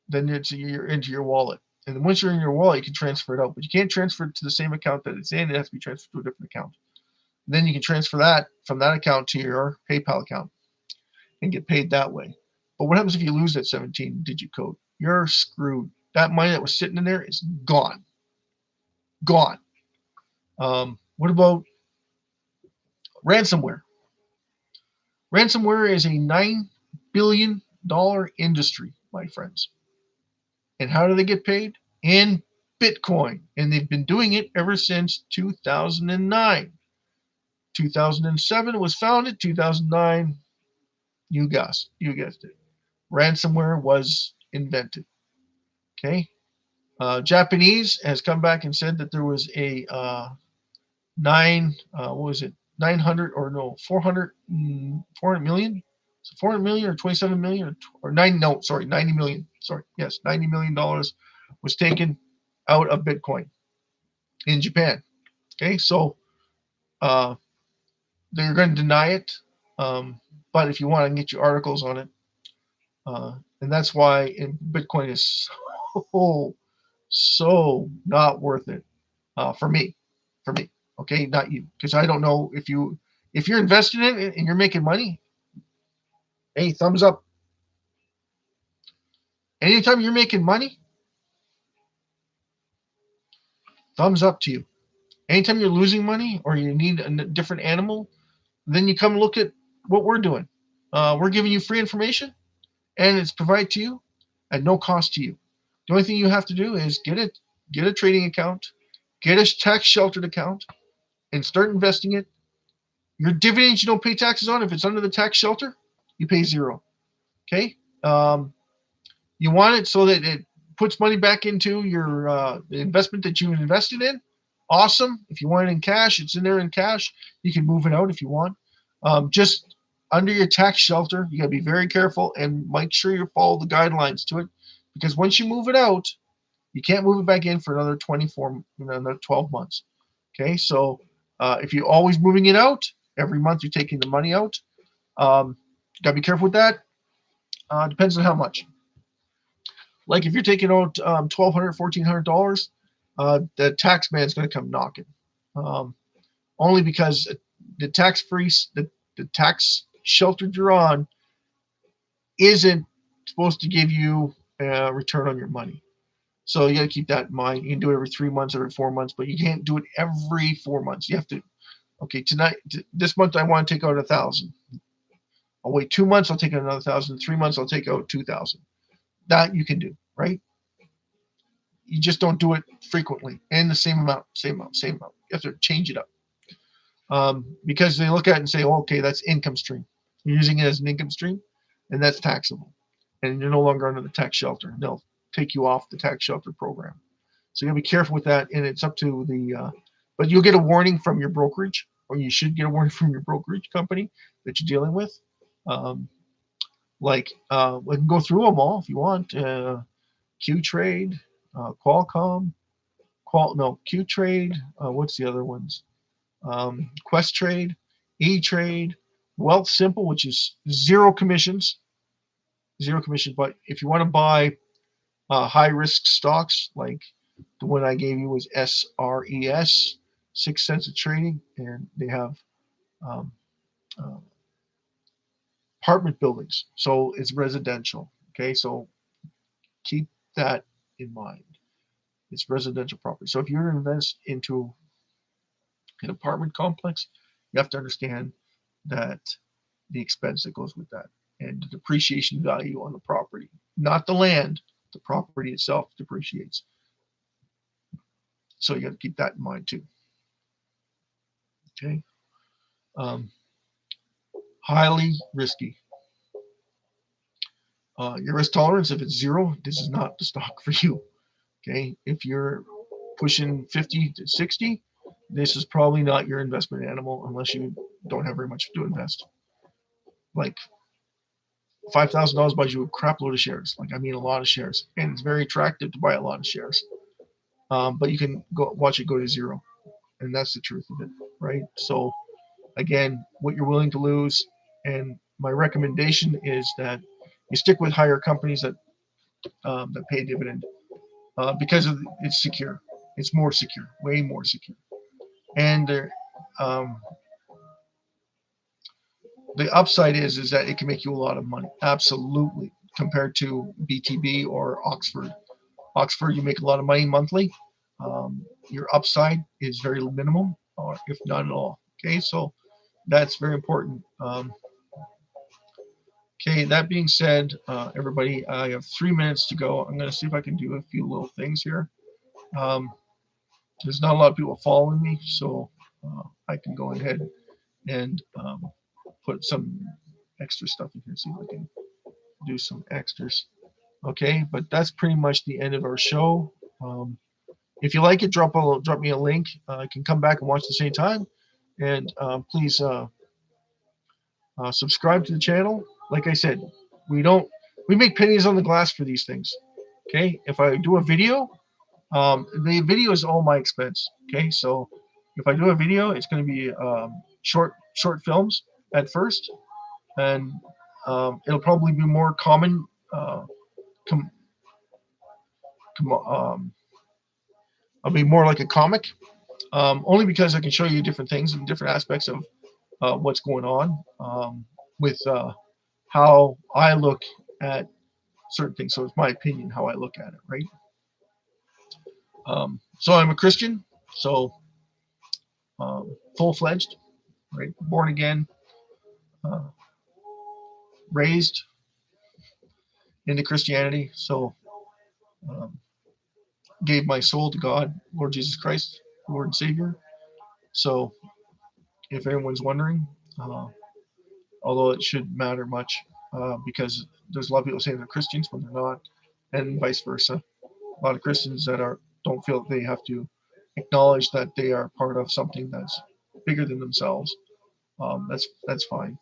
then you're into your wallet, and then once you're in your wallet, you can transfer it out, but you can't transfer it to the same account that it's in. It has to be transferred to a different account. Then you can transfer that from that account to your PayPal account and get paid that way. But what happens if you lose that 17-digit code? You're screwed. That money that was sitting in there is gone. Gone. What about ransomware? Ransomware is a $9 billion industry, my friends. And how do they get paid? In Bitcoin. And they've been doing it ever since 2009. 2007 it was founded. 2009, you guessed it. Ransomware was invented. Okay. Japanese has come back and said that there was a what was it, 900 or no, 400 million? 400 million or 27 million or 9, no, sorry, 90 million. Sorry, yes, $90 million was taken out of Bitcoin in Japan. Okay, so uh, they're going to deny it, but if you want, I can get you articles on it. And that's why Bitcoin is so not worth it for me. For me, okay, not you, because I don't know if you're invested in it and you're making money. Hey, thumbs up. Anytime you're making money, thumbs up to you. Anytime you're losing money or you need a different animal, then you come look at what we're doing. We're giving you free information, and it's provided to you at no cost to you. The only thing you have to do is get a trading account, get a tax sheltered account, and start investing it. Your dividends you don't pay taxes on. If it's under the tax shelter, you pay zero. Okay. You want it so that it puts money back into your investment that you invested in. Awesome. If you want it in cash, it's in there in cash. You can move it out if you want. Just under your tax shelter, you got to be very careful and make sure you follow the guidelines to it, because once you move it out, you can't move it back in for another 12 months. Okay, so if you're always moving it out, every month you're taking the money out. Gotta be careful with that. Depends on how much. Like if you're taking out $1,200, $1,400, the tax man's going to come knocking. Only because the tax free, the tax shelter you're on isn't supposed to give you a return on your money. So you got to keep that in mind. You can do it every 3 months, every 4 months, but you can't do it every 4 months. You have to. Okay, this month I want to take out 1,000. I'll wait 2 months. I'll take out another 1,000. 3 months. I'll take out 2,000. That you can do, right? You just don't do it frequently and the same amount, same amount, same amount. You have to change it up because they look at it and say, oh, okay, that's income stream. You're using it as an income stream, and that's taxable, and you're no longer under the tax shelter. They'll take you off the tax shelter program. So you gotta be careful with that, and it's up to the. But you'll get a warning from your brokerage, or you should get a warning from your brokerage company that you're dealing with. We can go through them all if you want. Q-Trade, Qualcomm, Q-Trade. What's the other ones? Quest Trade, E-Trade, Wealth Simple, which is zero commissions. But if you want to buy high risk stocks, like the one I gave you was SRES, 6 cents of trading, and they have um, uh, apartment buildings, so it's residential. Okay, so keep that in mind. It's residential property. So if you're invest into an apartment complex, you have to understand that the expense that goes with that and the depreciation value on the property, not the land, the property itself depreciates. So you got to keep that in mind too. Okay. Highly risky. Your risk tolerance, if it's 0, this is not the stock for you. Okay. If you're pushing 50 to 60, this is probably not your investment animal unless you don't have very much to invest. Like $5,000 buys you a crap load of shares. Like I mean, a lot of shares, and it's very attractive to buy a lot of shares. But you can go watch it go to 0, and that's the truth of it, right? So again, what you're willing to lose, and my recommendation is that you stick with higher companies that pay a dividend because it's secure. It's more secure, way more secure, and um, the upside is that it can make you a lot of money. Absolutely, compared to BTB or Oxford. Oxford, you make a lot of money monthly. Your upside is very minimum, or if not at all. Okay, so that's very important. Okay, that being said, everybody, I have 3 minutes to go. I'm going to see if I can do a few little things here. There's not a lot of people following me, so I can go ahead and put some extra stuff in here. See if I can do some extras. Okay, but that's pretty much the end of our show. If you like it, drop me a link. I can come back and watch at the same time. And please subscribe to the channel. Like I said, we make pennies on the glass for these things. Okay, if I do a video, the video is all my expense. Okay, so if I do a video, it's going to be short films at first, and it'll probably be more common. Com, I'll be more like a comic, only because I can show you different things and different aspects of what's going on with how I look at certain things. So it's my opinion how I look at it, right? So I'm a Christian, so full-fledged, right? Born again, uh, raised into Christianity. So gave my soul to God, Lord Jesus Christ, Lord and Savior. So if anyone's wondering, although it shouldn't matter much because there's a lot of people saying they're Christians when they're not, and vice versa. A lot of Christians that don't feel that they have to acknowledge that they are part of something that's bigger than themselves. That's fine.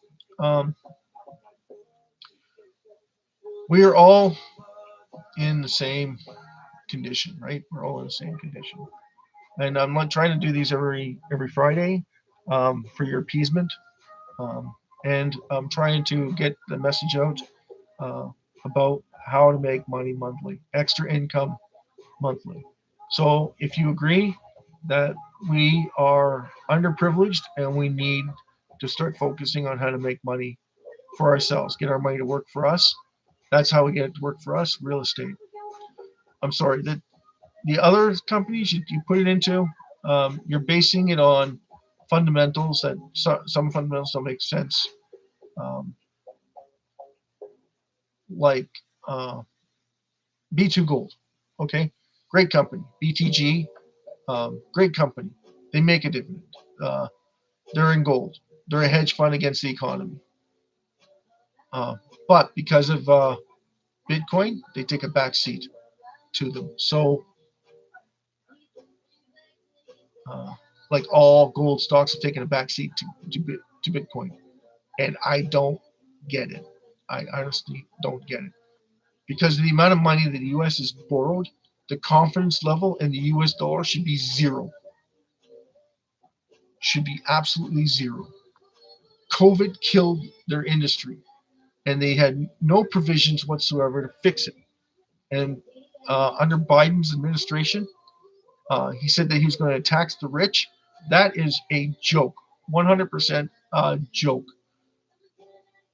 We are all in the same condition, right? We're all in the same condition, and I'm not trying to do these every Friday. for your appeasement. And I'm trying to get the message out uh, about how to make money monthly, extra income monthly. So if you agree that we are underprivileged and we need to start focusing on how to make money for ourselves, get our money to work for us, that's how we get it to work for us, real estate. I'm sorry, the other companies you put it into, you're basing it on fundamentals that some fundamentals don't make sense. Um, like uh, B2 Gold. Okay, great company. BTG, great company. They make a dividend. Uh, they're in gold. They're a hedge fund against the economy. But because of Bitcoin, they take a back seat to them. So, uh, like all gold stocks have taken a back seat to Bitcoin. And I don't get it. I honestly don't get it. Because of the amount of money that the US has borrowed, the confidence level in the US dollar should be zero. Should be absolutely zero. COVID killed their industry, and they had no provisions whatsoever to fix it. And under Biden's administration, he said that he was going to tax the rich. That is a joke, 100% joke.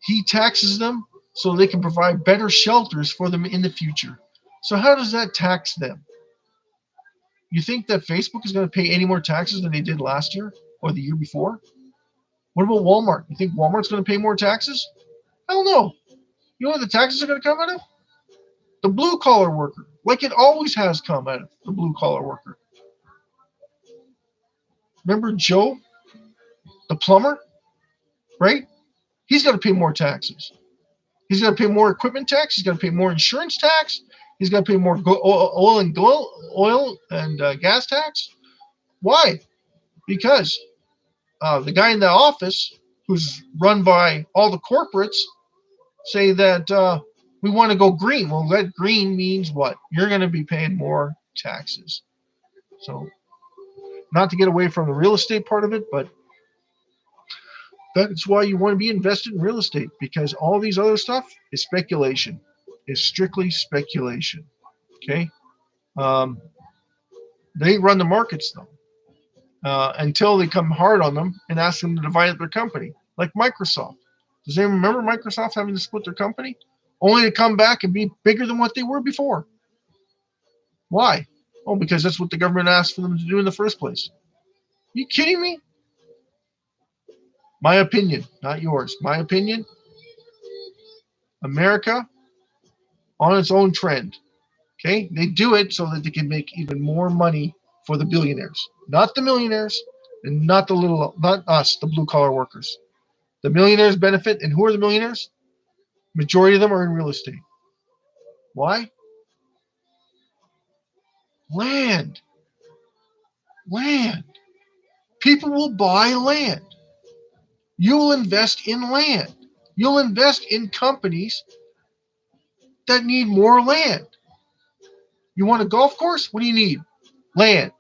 He taxes them so they can provide better shelters for them in the future. So how does that tax them? You think that Facebook is going to pay any more taxes than they did last year or the year before? What about Walmart? You think Walmart's going to pay more taxes? Hell no. You know what the taxes are going to come out of? The blue collar worker, like it always has come out of the blue collar worker. Remember Joe, the plumber, right? He's got to pay more taxes. He's got to pay more equipment tax. He's got to pay more insurance tax. He's got to pay more oil and gas tax. Why? Because the guy in the office, who's run by all the corporates, say that we want to go green. Well, that green means what? You're going to be paying more taxes. So, not to get away from the real estate part of it, but that's why you want to be invested in real estate, because all these other stuff is speculation. Is strictly speculation. Okay, um, they run the markets though, until they come hard on them and ask them to divide up their company, like Microsoft. Does anyone remember Microsoft having to split their company, only to come back and be bigger than what they were before? Why? Oh, because that's what the government asked for them to do in the first place. Are you kidding me? My opinion, not yours. My opinion. America on its own trend. Okay, they do it so that they can make even more money for the billionaires, not the millionaires, and not us, the blue collar workers. The millionaires benefit, and who are the millionaires? Majority of them are in real estate. Why? Land, land. People will buy land. You'll invest in land. You'll invest in companies that need more land. You want a golf course? What do you need? Land.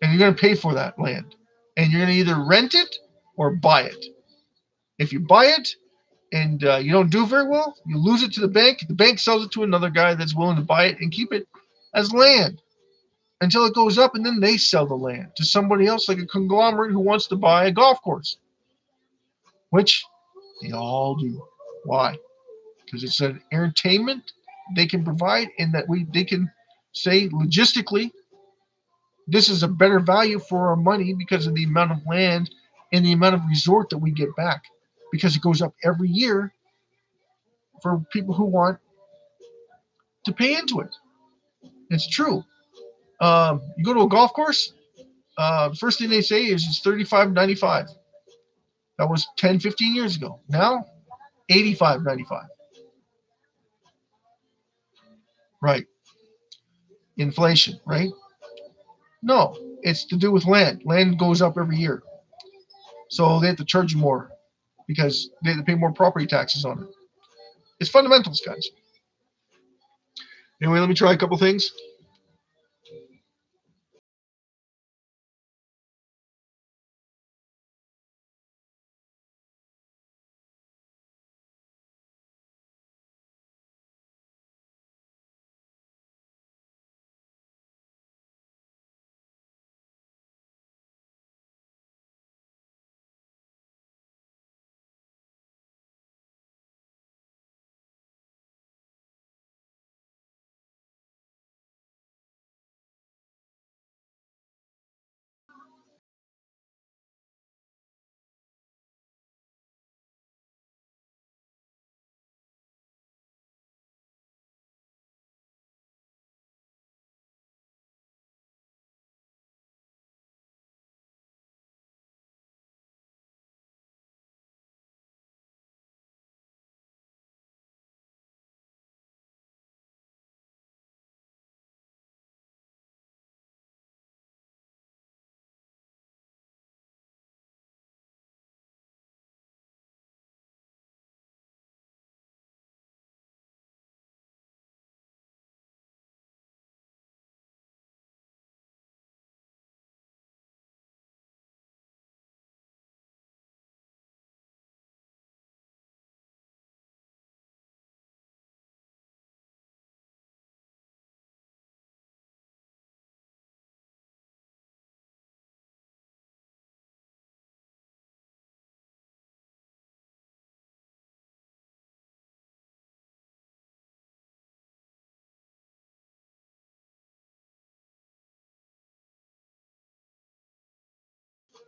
And you're going to pay for that land. And you're going to either rent it or buy it. If you buy it and you don't do very well, you lose it to the bank. The bank sells it to another guy that's willing to buy it and keep it as land until it goes up, and then they sell the land to somebody else, like a conglomerate who wants to buy a golf course, which they all do. Why? Because it's an entertainment they can provide, and that they can say logistically, this is a better value for our money because of the amount of land and the amount of resort that we get back, because it goes up every year for people who want to pay into it. It's true. You go to a golf course, first thing they say is it's $35.95. That was 10, 15 years ago. Now, $85.95. Right. Inflation, right? No, it's to do with land. Land goes up every year. So they have to charge you more because they have to pay more property taxes on it. It's fundamentals, guys. Anyway, let me try a couple things.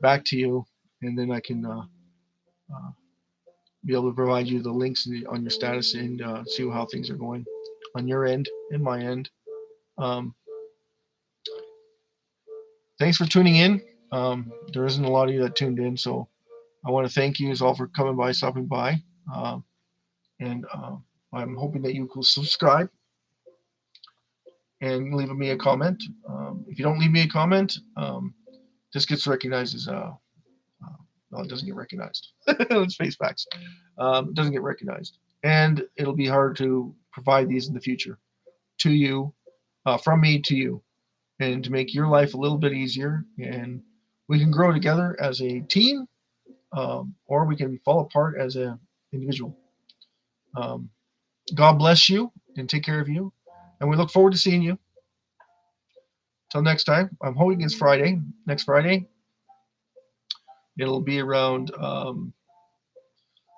back to you, and then I can be able to provide you the links on your status and see how things are going on your end and my end. Um, Thanks for tuning in. There isn't a lot of you that tuned in, so I want to thank you all for coming by, stopping by, um, and I'm hoping that you will subscribe and leave me a comment. If you don't leave me a comment, this gets recognized as no, it doesn't get recognized. Let's face facts. It doesn't get recognized, and it'll be hard to provide these in the future to you, from me to you, and to make your life a little bit easier. And we can grow together as a team, or we can fall apart as an individual. Um, God bless you and take care of you, and we look forward to seeing you. Till next time, I'm hoping it's Friday. Next Friday, it'll be around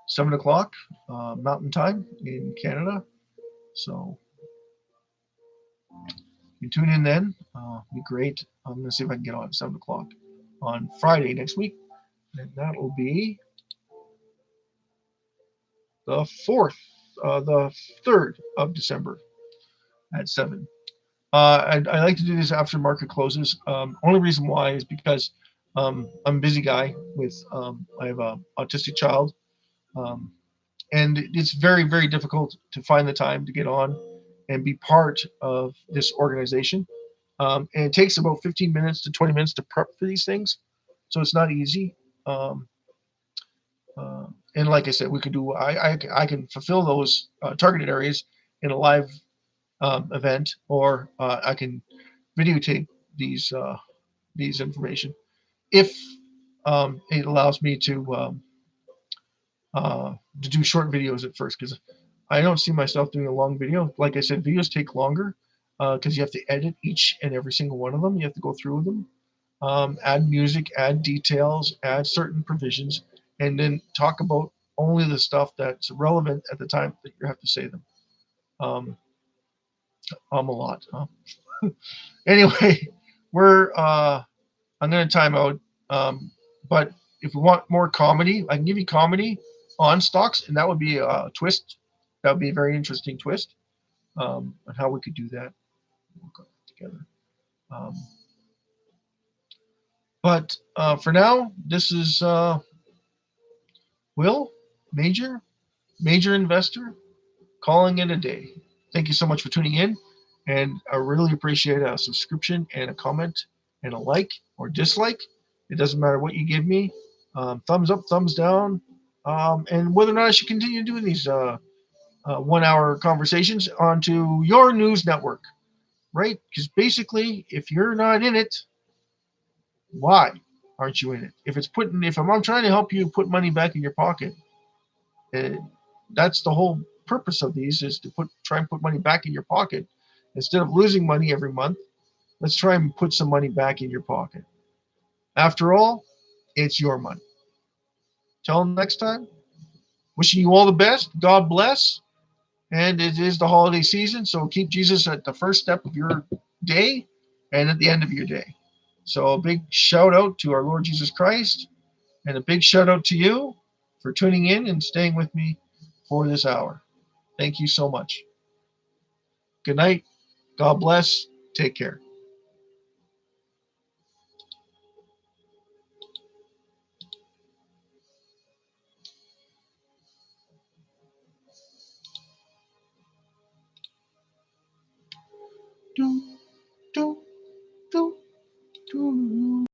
7 o'clock Mountain Time in Canada. So you tune in then. Be great. I'm going to see if I can get on at 7 o'clock on Friday next week. And that'll be the 4th, the 3rd of December at 7. I like to do this after market closes. Only reason why is because I'm a busy guy with, I have an autistic child. Um, and it's very, very difficult to find the time to get on and be part of this organization. And it takes about 15 minutes to 20 minutes to prep for these things, so it's not easy. Um, and like I said, we could do. I can fulfill those targeted areas in a live event, or I can videotape these information if it allows me to do short videos at first, because I don't see myself doing a long video. Like I said, videos take longer because you have to edit each and every single one of them. You have to go through them, add music, add details, add certain provisions, and then talk about only the stuff that's relevant at the time that you have to say them. I'm a lot. Huh? Anyway, I'm going to time out. But if we want more comedy, I can give you comedy on stocks, and that would be a twist. That would be a very interesting twist on how we could do that together. But for now, this is Will, major investor, calling it a day. Thank you so much for tuning in, and I really appreciate a subscription and a comment and a like or dislike. It doesn't matter what you give me. Thumbs up, thumbs down, and whether or not I should continue doing these 1 hour conversations onto your news network, right? Because basically, if you're not in it, why aren't you in it? If I'm trying to help you put money back in your pocket, uh, that's the whole purpose of these, is to try and put money back in your pocket instead of losing money every month. Let's try and put some money back in your pocket. After all, it's your money. Till next time, wishing you all the best. God bless. And it is the holiday season, so keep Jesus at the first step of your day and at the end of your day. So a big shout out to our Lord Jesus Christ, and a big shout out to you for tuning in and staying with me for this hour. Thank you so much. Good night. God bless. Take care.